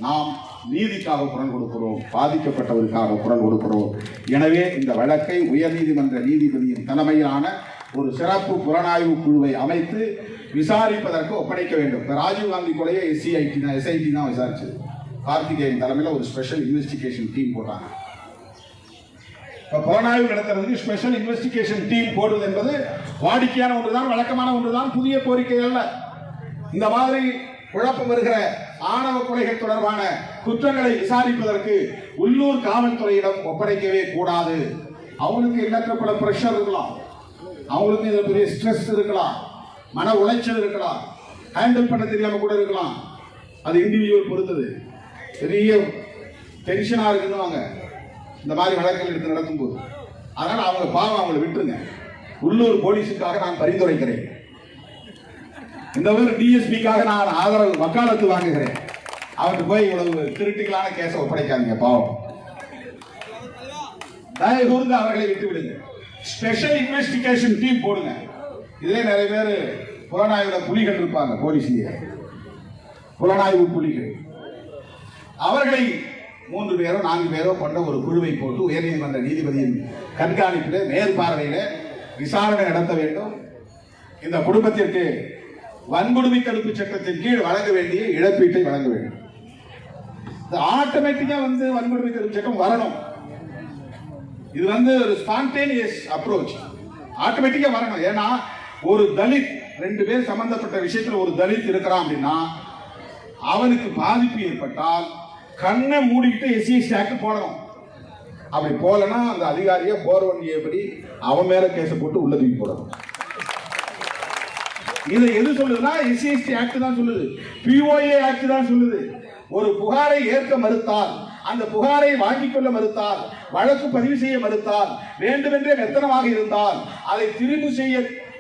நாம் நீதிக்காக குரல் கொடுக்கிறோம், பாதிக்கப்பட்டவருக்காக குரல் கொடுக்கிறோம். எனவே இந்த வழக்கை உயர்நீதிமன்ற நீதிபதியின் தலைமையிலான ஒரு சிறப்பு புலனாய்வு குழுவை அமைத்து விசாரிப்பதற்கு ஒப்படைக்க வேண்டும். ராஜீவ்காந்தி கொலையை எஸ்ஐடி தான் விசாரிச்சது. கார்த்திகேயன் தலைமையில் ஒரு ஸ்பெஷல் இன்வெஸ்டிகேஷன் டீம் போட்டாங்க. புலனாய்வு நடத்துறதுக்கு ஸ்பெஷல் இன்வெஸ்டிகேஷன் டீம் போடுவது என்பது வாடிக்கையான ஒன்றுதான், வழக்கமான ஒன்றுதான், புதிய கோரிக்கை அல்ல. இந்த மாதிரி குழப்பம் வருகிற ஆணவ கொலைகள் தொடர்பான குற்றங்களை விசாரிப்பதற்கு உள்ளூர் காவல்துறையிடம் ஒப்படைக்கவே கூடாது. அவங்களுக்கு எண்ணற்ற பல பிரஷர் இருக்கலாம், அவங்களுக்கு இதுல பெரிய ஸ்ட்ரெஸ் இருக்கலாம், மன உளைச்சல் இருக்கலாம், ஹேண்டில் பண்ண தெரியாம கூட இருக்கலாம். அது இண்டிவிஜுவல் பொறுத்தது. பெரிய டென்ஷனா இருக்குன்னு இந்த மாதிரி வழக்குகள் எடுத்து நடக்கும்போது, அதனால அவங்க பாவம், அவங்களை விட்டுருங்க. உள்ளூர் போலீஸுக்காக நான் பரிந்துரைக்கிறேன். இந்த ஊர் டிஎஸ்பிக்காக நான் ஆதரவு வக்காலத்து வாங்குகிறேன். அவருக்கு போய் இவ்வளவு கிரிட்டிக்கலான கேஸை ஒப்படைக்காதீங்க, பாவம். தயவு கூர்ந்து அவர்களை விட்டு விடுங்க. ஸ்பெஷல் இன்வெஸ்டிகேஷன் டீம் போடுங்க. இதே நிறைய பேர் புலனாய்வுல புலிகள் இருப்பாங்க, போலீஸ்லயே புலனாய்வு புலிகள். அவர்களை 3 பேரோ 4 பேரோ கொண்ட ஒரு குழுவை போட்டு உயர்நீதிமன்ற நீதிபதியின் கண்காணிப்பில் மேற்பார்வையில் விசாரணை நடத்த வேண்டும். இந்த குடும்பத்திற்கு வன்கொடுமை தடுப்பு சட்டத்தின் கீழ் வழங்க வேண்டிய இழப்பீட்டை வழங்க வேண்டும். ஆட்டோமேட்டிக்கா வன்கொடுமை தடுப்பு சட்டம் வரணும். இது ஒரு ஸ்பான்டேனியஸ் அப்ரோச், ஆட்டோமேட்டிக்கா வரணும். ஏன்னா ஒரு தலித், 2 பேர் சம்பந்தப்பட்ட விஷயத்தில் ஒரு தலித் இருக்கிறான் அப்படின்னா அவனுக்கு பாதிப்பு ஏற்பட்டால் கண்ணை மூடிக்கிட்டு எஸ்சி ஆக்ட் போடணும். அப்படி போலன்னா அந்த அதிகாரியை போர் வண்டியபடி அவன் மேல கேச போட்டு உள்ள தூக்கி போடணும். இதை எது சொல்லுதுன்னா எஸ்சிஎஸ்டி ஆக்ட் தான் சொல்லுது, பிஓஏ ஆக்ட் தான் சொல்லுது. ஒரு புகாரை ஏற்க மறுத்தால், அந்த புகாரை வாங்கிக் கொள்ள மறுத்தால், வழக்கு பதிவு செய்ய மறுத்தால், வேண்டுமென்றே மெத்தனமாக இருந்தால், அதை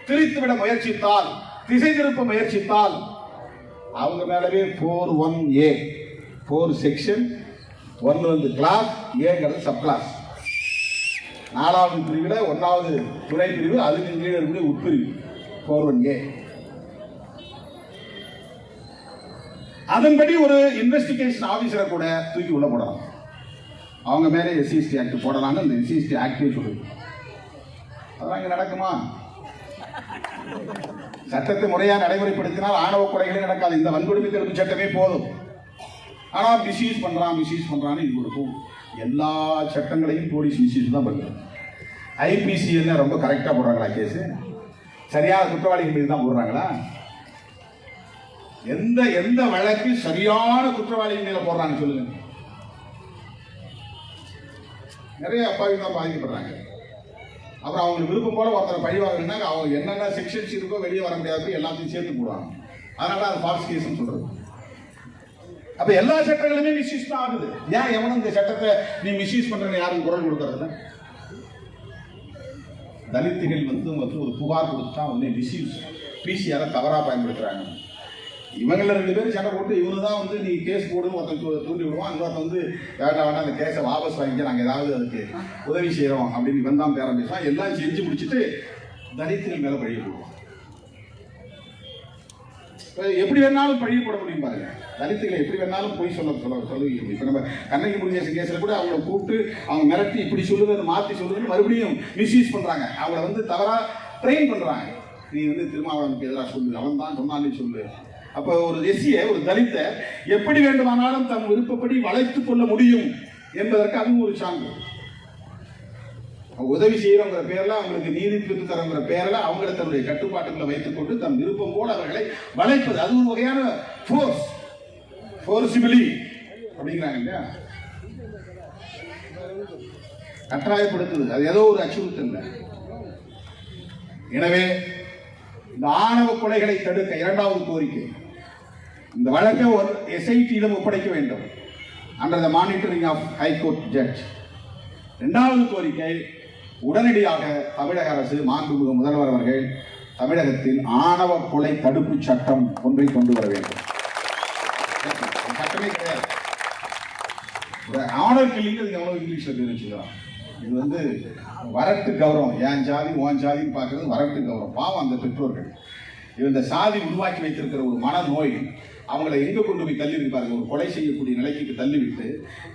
திரித்துவிட முயற்சித்தால், திசை திருப்ப முயற்சித்தால், அவங்க மேலவே 41A 4 செக்ஷன் 1 வந்து கிளாஸ், ஏங்கிறது சப் கிளாஸ். 4வது பிரிவுல 1வது துணை பிரிவு, அதுக்கு கீழே இருக்கக்கூடிய உட்பிரிவு 41A. அதன்படி ஒரு இன்வெஸ்டிகேஷன் ஆபீசரை கூட தூக்கி உள்ள போடலாம், அவங்க மேலே எஸ்சிஎஸ்டி ஆக்ட் போடலாம்னு அந்த எஸ்சிஎஸ்டி ஆக்டே சொல்லுது. அதெல்லாம் இங்க நடக்குமா? சட்டத்தை முறையாக நடைமுறைப்படுத்தினால் ஆணவ கொலைகளே நடக்காது. இந்த வன்கொடுமை தடுப்பு சட்டமே போதும். ஆனால் மிஸ்யூஸ் பண்றான்னு இது கொடுக்கும். எல்லா சட்டங்களையும் போலீஸ் மிஸ்யூஸ் தான் பண்ணுது. ஐபிசி என்ன ரொம்ப கரெக்டா போடுறாங்களா கேஸ்? சரியான குற்றவாளிகள் மீது தான் போடுறாங்களா? எந்த வழக்கு சரியான குற்றவாளிகள் மேல போடுறாங்க சொல்லுங்க? நிறைய அப்பாவி தான் பாதிக்கப்படுறாங்க. அப்புறம் அவங்களுக்கு விருப்பம் போல ஒருத்தரை பழிவாங்கன்னா அவங்க என்னென்ன செக்ஷன்ஸ் இருக்கோ வெளியே வர முடியாது, எல்லாத்தையும் சேர்த்து போடுவாங்க. அதனால அது ஃபால்ஸ் கேஸ் சொல்றது. அப்ப எல்லா சட்டங்களுமே மிஸ்யூஸ் தான் ஆகுது. ஏன் எவனும் இந்த சட்டத்தை நீ மிஸ்யூஸ் பண்றேன்னு யாரும் குரல் கொடுக்கறது? தலித்துகள் வந்து ஒரு புகார் கொடுத்தா உடனே மிஸ்யூஸ், பிசிஆரை தவறா பயன்படுத்துறாங்க. இவங்கள 2 பேரும் சண்டை போட்டு இவனு தான் வந்து நீ கேஸ் போடுன்னு ஒருத்தன் தூண்டி விடுவான், இன்னொருத்தன் வந்து வேண்டாம் அந்த கேஸை வாபஸ் வாங்கிக்க, நாங்கள் ஏதாவது அதுக்கு உதவி செய்யறோம் அப்படின்னு இவன் தான் பேரம் பேசுவான். எல்லாம் செஞ்சு முடிச்சுட்டு தலித்துகள் மேல பழிய போடுவான். எப்படி வேணாலும் பழிய போட முடியும் பாருங்க. தலித்துகளை எப்படி வேணாலும் போய் சொல்லுவீங்க. இப்ப நம்ம கண்ணகி முருகேசன் கேஸ்ல கூட அவங்களை கூப்பிட்டு அவங்க மிரட்டி இப்படி சொல்லுறது மாத்தி சொல்லுதுன்னு மறுபடியும் மிஸ்யூஸ் பண்றாங்க. அவங்களை வந்து தவறா ட்ரெயின் பண்றாங்க. நீ வந்து திருமாவளவனுக்கு எதிராக சொல்லு, அவன் தான் சொன்னாலே சொல்லு. அப்ப ஒரு எஸ்சியை, ஒரு தலித்த எப்படி வேண்டுமானாலும் தம் விருப்பப்படி வளைத்துக் கொள்ள முடியும் என்பதற்கு அதுவும் ஒரு சான்று. உதவி செய்யறோங்கிற பேர்ல, அவங்களுக்கு நீதி பெற்று தரங்கிற பேர்ல அவங்களை தன்னுடைய கட்டுப்பாட்டுகளை வைத்துக் கொண்டு தம் விருப்பம் போல அவர்களை வளைப்பது, அது ஒரு வகையான ஃபோர்சிபிலி அப்படிங்கிறாங்க இல்லையா, கட்டாயப்படுத்துது. அது ஏதோ ஒரு அச்சுறுத்தல். எனவே இந்த ஆணவ கொலைகளை தடுக்க 2வது கோரிக்கை, இந்த வழக்கை ஒரு எஸ்ஐடியிடம் ஒப்படைக்க வேண்டும், under the monitoring of high court judge. 2வது கோரிக்கை, உடனடியாக தமிழக அரசு, மாண்புமிகு முதல்வர் அவர்கள் தமிழகத்தில் ஆணவ கொலை தடுப்பு சட்டம் ஒன்றை கொண்டு வர வேண்டும். சட்டமே கிடையாது, ஆனர் கில்லிங். இங்கிலீஷ்ல பேர் வச்சுக்கலாம். இது வந்து வரட்டு கௌரவம், என் ஜாதி உன் ஜாதின்னு பார்க்கறது வரட்டு கௌரவம். பாவம் அந்த பெற்றோர்கள். இந்த சாதி உருவாக்கி வைத்திருக்கிற ஒரு மனநோய் அவங்களை எங்க கொண்டு போய் தள்ளி இருப்பார்கள், ஒரு கொலை செய்யக்கூடிய நிலைக்கு தள்ளிவிட்டு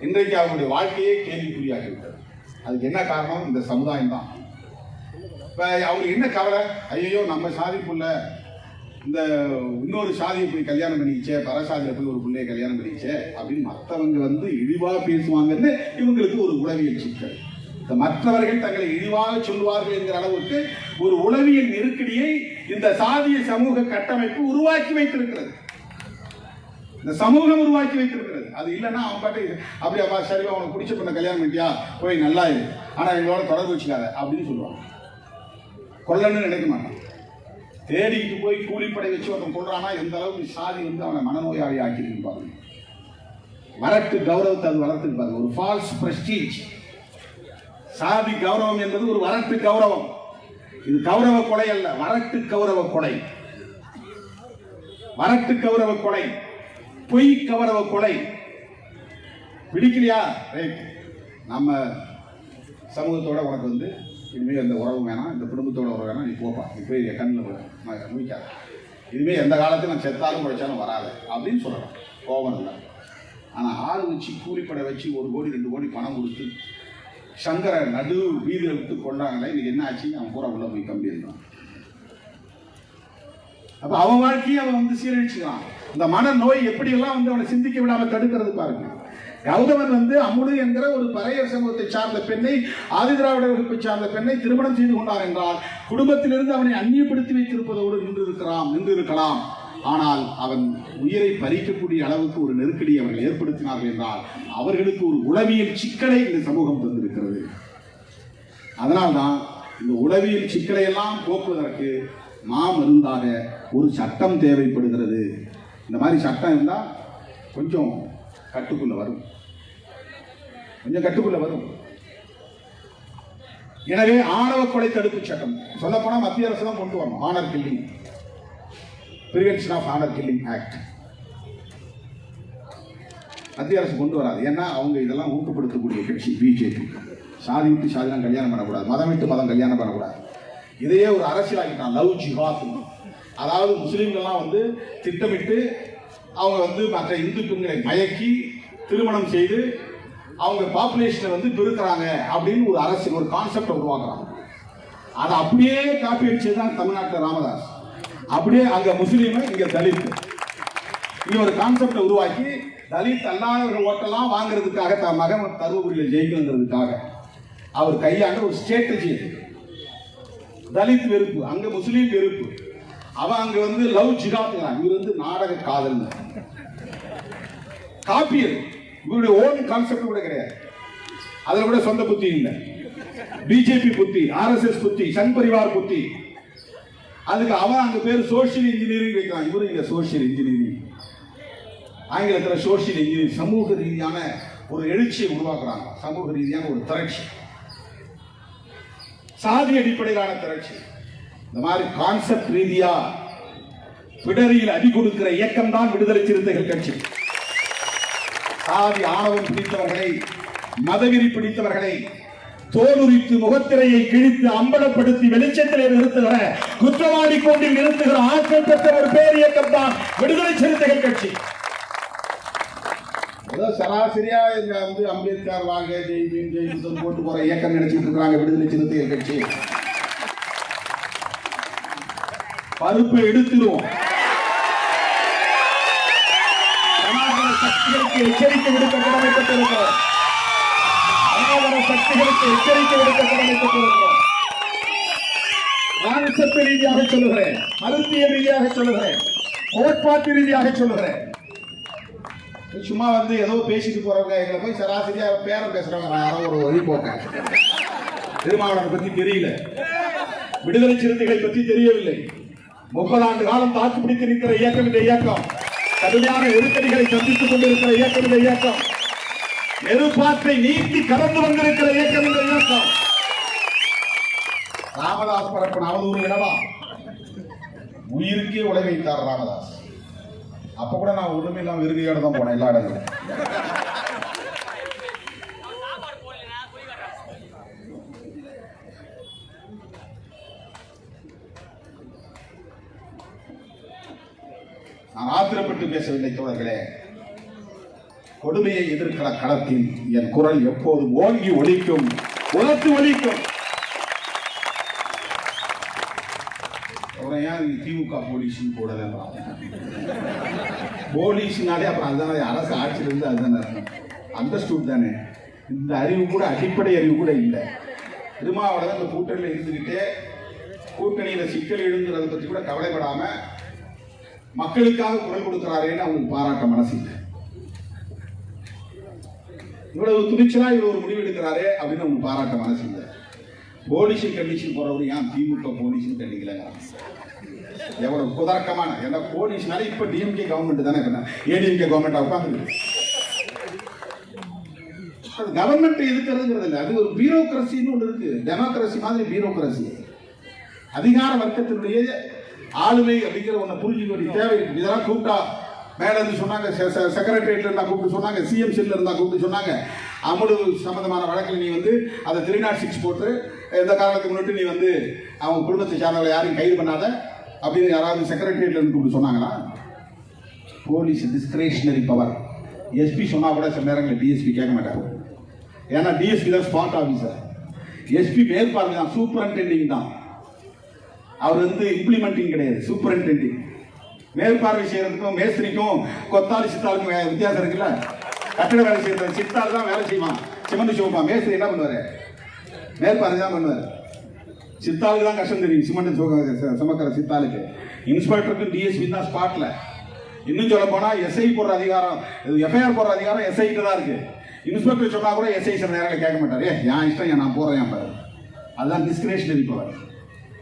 இன்றைக்கு அவங்களுடைய வாழ்க்கையே கேள்விக்குறியாகி விட்டது. அதுக்கு என்ன காரணம்? இந்த சமுதாயம் தான். இப்ப அவங்களுக்கு என்ன கவலை? ஐயோ நம்ம சாதிக்குள்ள இந்த இன்னொரு சாதியை போய் கல்யாணம் பண்ணிச்சே, பரசாதியில போய் ஒரு பிள்ளைய கல்யாணம் பண்ணிச்சே அப்படின்னு மற்றவங்க வந்து இழிவா பேசுவாங்கன்னு இவங்களுக்கு ஒரு உளவியல் சிக்கல். மற்றவர்கள் தங்களை இழிவாக சொல்வார்கள் என்கிற அளவுக்கு ஒரு உளவியல் நெருக்கடியை இந்த சாதிய சமூக கட்டமைப்பு உருவாக்கி வைத்திருக்கிறது. இந்த சமூகம் உருவாக்கி வைத்திருக்கிறது. அது இல்லைன்னா அவன் பாட்டு அப்படியா சரிவா அவனுக்கு பிடிச்ச பண்ண கல்யாணம் பண்ணிட்டியா போய் நல்லா இரு, ஆனா எங்களோட தொடர்பு வச்சுக்காத அப்படின்னு சொல்லுவாங்க. கொல்லன்னு நினைக்க மாட்டான். தேடிக்கிட்டு போய் கூலிப்படை வச்சு ஒருத்தன் கொள்றானா எந்த அளவுக்கு சாதி வந்து அவனை மனநோயாளி ஆக்கிருக்கு பாருங்க. வரட்டு கௌரவத்தை அது வளர்த்துக்கு பாருங்க. ஒரு ஃபால்ஸ் பிரஸ்டீஜ். சாதி கௌரவம் என்பது ஒரு வரட்டு கௌரவம். இது கௌரவ கொலை அல்ல, வரட்டு கௌரவ கொலை. வரட்டு கௌரவ கொலை, பொய் கௌரவ கொலை. பிடிக்கலையா? நம்ம சமூகத்தோட உனக்கு வந்து இனிமேல் எந்த உறவு வேணாம், இந்த குடும்பத்தோட உறவு வேணாம், நீ போப்பா, நீ போய் கண்ணில் முடிக்காத, இனிமேல் எந்த காலத்தில் நான் செத்தாலும் உழைச்சாலும் வராது அப்படின்னு சொல்லலாம். கோபம் இல்லை. ஆனால் ஆள் வச்சு கூலிப்படை வச்சு 1 கோடி 2 கோடி பணம் கொடுத்து சங்கரை நடு வீதியில் விட்டு கொண்டாங்களே, இன்னைக்கு என்ன ஆச்சு? அவன் பூரா உள்ள போய் கம்பி இருந்தான். அப்ப அவன் வாழ்க்கையை அவன் வந்து சீரழிச்சுக்கலாம். இந்த மனநோய் எப்படியெல்லாம் வந்து அவனை சிந்திக்க விடாம தடுக்கிறது பாருங்க. கௌதமன் வந்து அமுடு என்கிற ஒரு பறையர் சமூகத்தை சார்ந்த பெண்ணை, ஆதிதிராவிட வகுப்பை சார்ந்த பெண்ணை திருமணம் செய்து கொண்டார் என்றால் குடும்பத்திலிருந்து அவனை அந்நியப்படுத்தி வைத்திருப்பதோடு நின்றிருக்கலாம். ஆனால் அவன் உயிரை பறிக்கக்கூடிய அளவுக்கு ஒரு நெருக்கடியை அவர்கள் ஏற்படுத்தினார்கள் என்றால் அவர்களுக்கு ஒரு உளவியல் சிக்கலை இந்த சமூகம் தந்திருக்கிறது. அதனால்தான் இந்த உளவியல் சிக்கலை எல்லாம் போக்குவதற்கு மாமருந்தாக ஒரு சட்டம் தேவைப்படுகிறது. இந்த மாதிரி சட்டம் இருந்தால் கொஞ்சம் கட்டுக்குள்ள வரும், கொஞ்சம் கட்டுக்குள்ள வரும். எனவே ஆணவ கொலை தடுப்பு சட்டம் சொல்ல போனா மத்திய அரசு தான் கொண்டு வரணும். Honour killing, prevention of honour killing act மத்திய அரசு கொண்டு வராது. ஏன்னா அவங்க இதெல்லாம் ஊக்கப்படுத்தக்கூடிய கட்சி பிஜேபி. சாதி விட்டு சாதிலாம் கல்யாணம் பண்ணக்கூடாது, மதம் விட்டு மதம் கல்யாணம் பண்ணக்கூடாது. இதையே ஒரு அரசியலாக்கிட்டான், லவ் ஜிஹாத். அதாவது முஸ்லீம்கள்லாம் வந்து திட்டமிட்டு அவங்க வந்து மற்ற இந்து பெண்களை மயக்கி திருமணம் செய்து அவங்க பாப்புலேஷனை வந்து பெருக்கிறாங்க அப்படின்னு ஒரு அரசியல், ஒரு கான்செப்டை உருவாக்குறாங்க. அதை அப்படியே காப்பி அடிச்சது தான் தமிழ்நாட்டில் ராமதாஸ். அப்படியே அங்க முஸ்லீம், இங்க தலித், இங்க ஒரு கான்செப்டை உருவாக்கி தலித் அல்லாதவர்கள் ஓட்டெல்லாம் வாங்குறதுக்காக தன் மகன் தருமபுரியில் ஜெயிக்கணுங்கிறதுக்காக அவர் கையாண்ட ஒரு ஸ்ட்ராட்டஜி. தலித் வெறுப்பு, அங்க முஸ்லீம் வெறுப்பு. அவன் அங்க வந்து லவ் ஜிஹாத்ங்கிறான், இவர் வந்து நாடக காதல். காப்பியல், இவருடைய ஓன் கான்செப்ட் கூட கிடையாது. அதுல கூட சொந்த புத்தி இல்லை. பிஜேபி புத்தி, ஆர்எஸ்எஸ் புத்தி, சங் பரிவார் புத்தி. அதுக்கு அவன் அங்க பேர் சோசியல் இன்ஜினியரிங் வைக்கிறான், இவரு இங்க சோசியல் இன்ஜினியரிங், ஆங்கிலத்தில் சோசியல் இன்ஜினியரிங். சமூக ரீதியான ஒரு எழுச்சியை உருவாக்குறாங்க, சமூக ரீதியான ஒரு திரட்சி, சாதி அடிப்படையிலான திரட்சி. இந்த மாதிரி கான்செப்ட் ரீதியா பிடரியில் அடி கொடுக்கிற இயக்கம் தான் விடுதலை சிறுத்தைகள் கட்சி. சாதி ஆணவம் பிடித்தவர்களை, மதவெறி பிடித்தவர்களை தோலுரித்து முகத்திரையை கிழித்து அம்பலப்படுத்தி வெளிச்சத்திலே நிறுத்துகிற, குற்றவாளி கொண்டில் நிறுத்துகிற ஆற்றல் பெற்ற ஒரு பேர் இயக்கம் தான் விடுதலை சிறுத்தைகள் கட்சி. ஏதோ சராசரியா இங்க வந்து அம்பேத்கர் வாங்க ஜெய் பீம் ஜெய் புத்தம் போட்டு போற இயக்கம் நினைச்சிட்டு இருக்காங்க விடுதலை சிறுத்தைகள் கட்சி. பருப்பை எடுத்துருவோம். சனாதன சக்திகளுக்கு எச்சரிக்கை விடுக்க கடமைப்பட்டிருக்கிறோம். சனாதன சக்திகளுக்கு எச்சரிக்கை விடுக்க கடமைப்பட்டிருக்கிறோம். மானுசத்து ரீதியாக சொல்லுகிறேன், கருத்தியல் ரீதியாக சொல்லுகிறேன், கோட்பாட்டு ரீதியாக சொல்லுகிறேன். சும்மா வந்து ஏதோ பேசிட்டு போறவங்க எங்களை போய் சராசரியா பேரம் பேசுறவங்க யாரோ ஒரு வழி போக்க. திருமாவளவனை பத்தி தெரியல, விடுதலை சிறுத்தைகளை பத்தி தெரியவில்லை. 30 ஆண்டு காலம் தாக்கு பிடித்து நிற்கிற இயக்கம் இந்த இயக்கம். கடுமையான நெருக்கடிகளை சந்தித்துக் கொண்டிருக்கிற இயக்கம் இந்த இயக்கம். நெருப்பாற்றை நீட்டி கடந்து வந்திருக்கிற இயக்கம் இந்த இயக்கம். ராமதாஸ் பரப்பின அவதூறு இடமா உயிருக்கே உழை வைத்தார் ராமதாஸ். அப்ப கூட நான் ஒண்ணுமே இல்லாம விரும்பியோட தான் போனேன் எல்லா இடங்களும். நான் ஆத்திரப்பட்டு பேசவில்லை தோழர்களே. கொடுமையை எதிர்க்கிற களத்தில் என் குரல் எப்போதும் ஓங்கி ஒலிக்கும், உரத்து ஒலிக்கும். திமுக போலீஸ் போடல, போலீஸ்னாலே அப்புறம் அதுதானே அரசு ஆட்சியில் இருந்து அதுதானே அண்டர்ஸ்டூட் தானே. இந்த அறிவு கூட, அடிப்படை அறிவு கூட இல்லை. திருமாவளவன் இந்த கூட்டணியில் இருந்துகிட்டே கூட்டணியில சிக்கல் எழுந்துறதை பற்றி கூட கவலைப்படாம மக்களுக்காக குரல் கொடுக்கிறாரேன்னு அவங்களுக்கு பாராட்ட மனசு இல்லை. இவ்வளவு துணிச்சலா இவர் ஒரு முடிவு எடுக்கிறாரே அப்படின்னு அவங்க பாராட்ட மனசு இல்லை. போலீஸை கண்டிச்சு போறவரு ஏன் திமுக போலீஸ் கண்டிக்கலங்கிறாங்க. எவ்வளவு குதர்க்கமான, ஏன்னா போலீஸ்னால இப்ப டிஎம்கே கவர்மெண்ட் தானே, ஏடிஎம்கே கவர்மெண்ட் உட்காந்து கவர்மெண்ட் எதுக்குறதுங்கிறது இல்லை. அது ஒரு பியூரோக்ரசின்னு ஒன்று இருக்கு. டெமோக்ரசி மாதிரி பியூரோக்ரசி, அதிகார வர்க்கத்தினுடைய ஆளுமை அப்படிங்கிற ஒன்றை புரிஞ்சுக்க வேண்டிய தேவை இருக்கு. இதெல்லாம் கூப்பிட்டா மேல இருந்து சொன்னாங்க, செக்ரட்டரியேட்ல இருந்தா கூப்பிட்டு சொன்னாங்க, சிஎம் செல்ல இருந்தா கூப்பிட்டு சொன்னாங்க, அமுடு சம்பந்தமான வழக்கில் நீ வந்து அதை 306 போட்டு எந்த காரணத்துக்கு முன்னிட்டு நீ வந்து அவங்க குடும்பத்தை சார்ந்தவங்களை யாரையும் கைது பண்ணாத அப்படின்னு யாராவது செக்ரட்டரியேட்ல இருந்து கூப்பிட்டு சொன்னாங்களா? Police discretionary power. எஸ்பி சொன்னா கூட சில நேரங்களில் டிஎஸ்பி கேட்க மாட்டாங்க. ஏன்னா டிஎஸ்பி தான் ஸ்பாட் ஆஃபீஸர், எஸ்பி மேற்பார்வை தான், சூப்பரண்டெண்டிங் தான். அவர் வந்து இம்ப்ளிமெண்டிங் கிடையாது, சூப்பரண்டெண்டிங். மேற்பார்வை செய்யறதுக்கும் மேஸ்திரிக்கும் கொத்தாலி சித்தாளுக்கும் வித்தியாசம் இருக்குல்ல. கட்டிட வேலை செய்யறது சித்தாள் தான் வேலை செய்வான், சிமெண்ட் சுமப்பான். மேஸ்திரி என்ன பண்ணுவாரு? மேற்பார்வை தான் பண்ணுவார். சித்தாளுக்கு தான் கஷ்டம் தெரியும், சிமெண்ட் சுமக்கிற சித்தாளுக்கு. இன்ஸ்பெக்டருக்கு டிஎஸ்பி தான் ஸ்பாட்ல. இன்னும் சொல்ல போனா எஸ்ஐ போடுற அதிகாரம், எஃப்ஐஆர் போடுற அதிகாரம் எஸ்ஐக்கு தான் இருக்கு. இன்ஸ்பெக்டர் சொன்னா கூட எஸ்ஐ சில நேரங்கள் கேட்க மாட்டாரு, என் இஷ்டம் நான் போடுறேன் பாரு. அதுதான் டிஸ்கிரிஷனரி பவர்.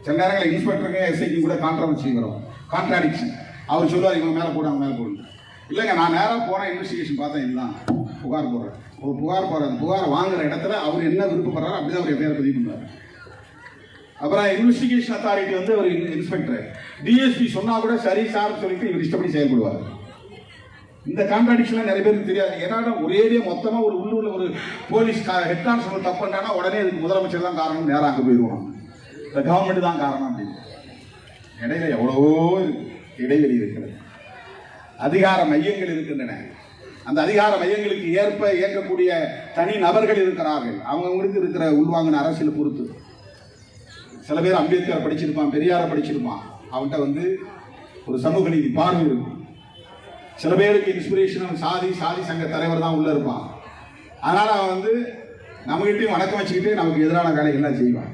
சில நேரங்களில் இன்ஸ்பெக்டருக்கு எஸ்ஐக்கும் கூட கான்ட்ரவர்சி வரும், கான்ட்ராடிக்ஷன். அவர் சொல்லுவார் இவங்க மேலே போடு அவங்க மேலே போடு. இல்லைங்க, நான் நேராக போனேன், இன்வெஸ்டிகேஷன் பார்த்தேன், இதுதான் புகார் போடுறேன். ஒரு புகார் போடுறது, புகார் வாங்குற இடத்துல அவர் என்ன விருப்பப்படுறாரோ அப்படிதான் அவர் பேரை பதிவு பண்ணுவார். அப்புறம் இன்வெஸ்டிகேஷன் அத்தாரிட்டி வந்து அவர் இன்ஸ்பெக்டர், டிஎஸ்பி சொன்னா கூட சரி சார் சொல்லிட்டு இவர் இஷ்டப்படி செயல்படுவார். இந்த கான்ட்ராடிக்ஷன்லாம் நிறைய பேருக்கு தெரியாது. ஏன்னா ஒரேடியே மொத்தமாக ஒரு உள்ளூர்ல ஒரு போலீஸ் ஹெட் கான்ஸ்டபிள் தப்பு பண்ணானா உடனே இதுக்கு முதலமைச்சர் தான் காரணம், நேரம் அங்கே போயிடுவோம், இந்த கவர்மெண்ட் தான் காரணம் அப்படின்னு. இடையில எவ்வளவோ இடைவெளி இருக்கிறது, அதிகார மையங்கள் இருக்கின்றன. அந்த அதிகார மையங்களுக்கு ஏற்ப இயங்கக்கூடிய தனி நபர்கள் இருக்கிறார்கள். அவங்களுக்கு இருக்கிற உள்வாங்கின அரசியல் பொறுத்து. சில பேர் அம்பேத்கர் படிச்சிருப்பான், பெரியாரை படிச்சிருப்பான், அவன்கிட்ட வந்து ஒரு சமூக நீதி பார்வை இருக்கும். சில பேருக்கு இன்ஸ்பிரேஷன் சாதி சங்க தலைவர் தான் உள்ள இருப்பான். அதனால அவன் வந்து நம்மகிட்டையும் வணக்கம் வச்சுக்கிட்டு நமக்கு எதிரான வேலைகள்லாம் செய்வான்.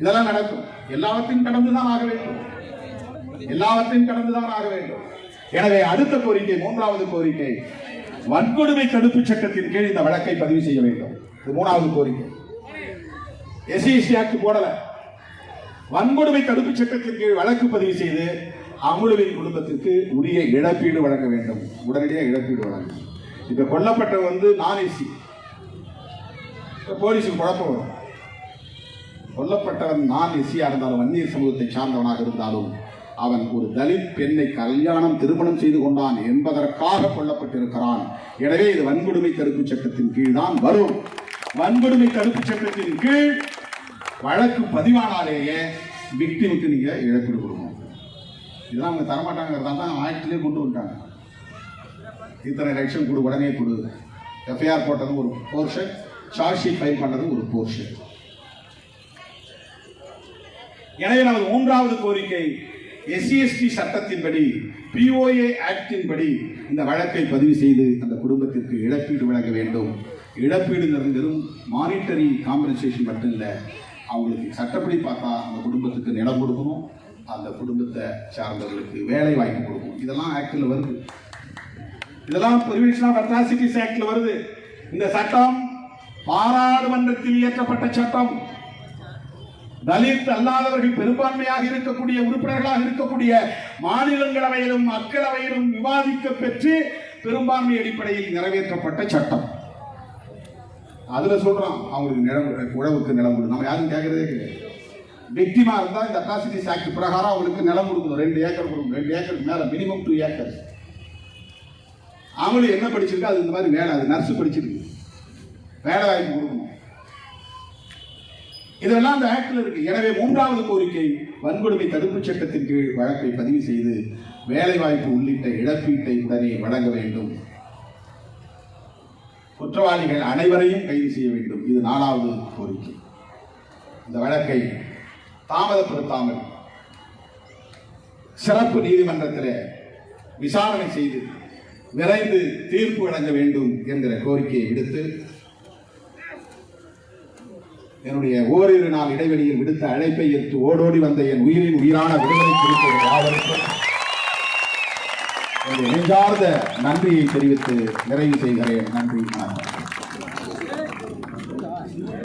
இதெல்லாம் நடக்கும். எல்லாவற்றையும் கடந்துதான் ஆக வேண்டும், எல்லாவற்றையும் கடந்துதான் ஆக வேண்டும். எனவே அடுத்த கோரிக்கை, மூன்றாவது கோரிக்கை, வன்கொடுமை தடுப்பு சட்டத்தின் கீழ் இந்த வழக்கை பதிவு செய்ய வேண்டும். இது மூணாவது கோரிக்கை. எஸ்சி ஆக்ட் போடல, வன்கொடுமை தடுப்பு சட்டத்தின் கீழ் வழக்கு பதிவு செய்து அமுலுவின் குடும்பத்திற்கு உரிய இழப்பீடு வழங்க வேண்டும், உடனடியாக இழப்பீடு வழங்க. இப்ப கொல்லப்பட்ட வந்து நான் எஸ்சி, போலீஸுக்கு குழப்பம் வரும். கொல்லப்பட்டவன் நான் எஸ்சியா இருந்தாலும், வன்னியர் சமூகத்தை சார்ந்தவனாக இருந்தாலும், அவன் ஒரு தலித் பெண்ணை திருமணம் செய்து கொண்டான் என்பதற்காக கொல்லப்பட்டிருக்கிறான். எனவே இது வன்கொடுமை தடுப்பு சட்டத்தின் கீழ் தான் வரும். வன்கொடுமை தடுப்பு சட்டத்தின் கீழ் வழக்கு பதிவானாலேயே விக்டிமுக்கு நீங்க இழப்பீடு கொடுக்கணும். இதெல்லாம் அவங்க தரமாட்டாங்கிறதால தான் ஆக்டிலே கொண்டு வந்துட்டாங்க. இத்தனை லட்சம் கொடு, உடனே கொடு, எஃப்ஐஆர் போட்டது ஒரு போர்ஷன், சார்ஜ் ஷீட் ஃபைல் பண்ணது ஒரு போர்ஷன். எனவே நமது மூன்றாவது கோரிக்கை, எஸ்சி/எஸ்டி சட்டத்தின்படி, பிஓஏ ஆக்டின் படி இந்த வழக்கை பதிவு செய்து அந்த குடும்பத்திற்கு இழப்பீடு வழங்க வேண்டும். இழப்பீடுங்கிறது வெறும் மானிட்டரி காம்பன்சேஷன் மட்டும் இல்லை, அவங்களுக்கு சட்டப்படி பார்த்தா அந்த குடும்பத்துக்கு நிலம் கொடுக்கணும், அந்த குடும்பத்தை சார்ந்தவர்களுக்கு வேலை வாய்ப்பு கொடுக்கணும். இதெல்லாம் ஆக்டில் வருது, இதெல்லாம் ப்ரிவென்ஷன் ஆஃப் அட்ராசிட்டிஸ் ஆக்ட்ல வருது. இந்த சட்டம் பாராளுமன்றத்தில் இயற்றப்பட்ட சட்டம். தலித் அல்லாதவர்கள் பெரும்பான்மையாக இருக்கக்கூடிய உறுப்பினர்களாக இருக்கக்கூடிய மாநிலங்களவையிலும் மக்களவையிலும் விவாதிக்க பெற்று பெரும்பான்மை அடிப்படையில் நிறைவேற்றப்பட்ட சட்டம். அதுல சொல்றோம் அவங்களுக்கு உழவுக்கு நிலம் கொடுக்கணும். நம்ம யாரும் கேட்கறதே கிடையாது. விக்டிமா இருந்தா இந்த அட்ராசிட்டிஸ் ஆக்ட் பிரகாரம் அவங்களுக்கு நிலம் கொடுக்கணும். 2 ஏக்கர் கொடுக்கணும், 2 ஏக்கருக்கு மேல மினிமம் 2 ஏக்கர். அவங்களுக்கு என்ன படிச்சிருக்கு, அது இந்த மாதிரி வேலை, அது நர்ஸ் படிச்சிருக்கு, வேலை வாய்ப்பு கொடுக்கணும். இதெல்லாம் அந்த ஆக்ட்ல இருக்கு. எனவே மூன்றாவது கோரிக்கை, வன்கொடுமை தடுப்பு சட்டத்தின் கீழ் வழக்கை பதிவு செய்து வேலை வாய்ப்பு உள்ளிட்ட இழப்பீட்டை உடனே வழங்க வேண்டும். குற்றவாளிகள் அனைவரையும் கைது செய்ய வேண்டும். இது 4வது கோரிக்கை. இந்த வழக்கை தாமதப்படுத்தாமல் சிறப்பு நீதிமன்றத்தில் விசாரணை செய்து விரைந்து தீர்ப்பு வழங்க வேண்டும் என்கிற கோரிக்கையை விடுத்து, என்னுடைய ஓரிரு நாள் இடைவெளியில் விடுத்த அழைப்பை ஏற்று ஓடோடி வந்த என் உயிரின் உயிரான விடுதலை குறித்த யாவருக்கும் நெஞ்சார்ந்த நன்றியை தெரிவித்து நிறைவு செய்கிறேன். நன்றி.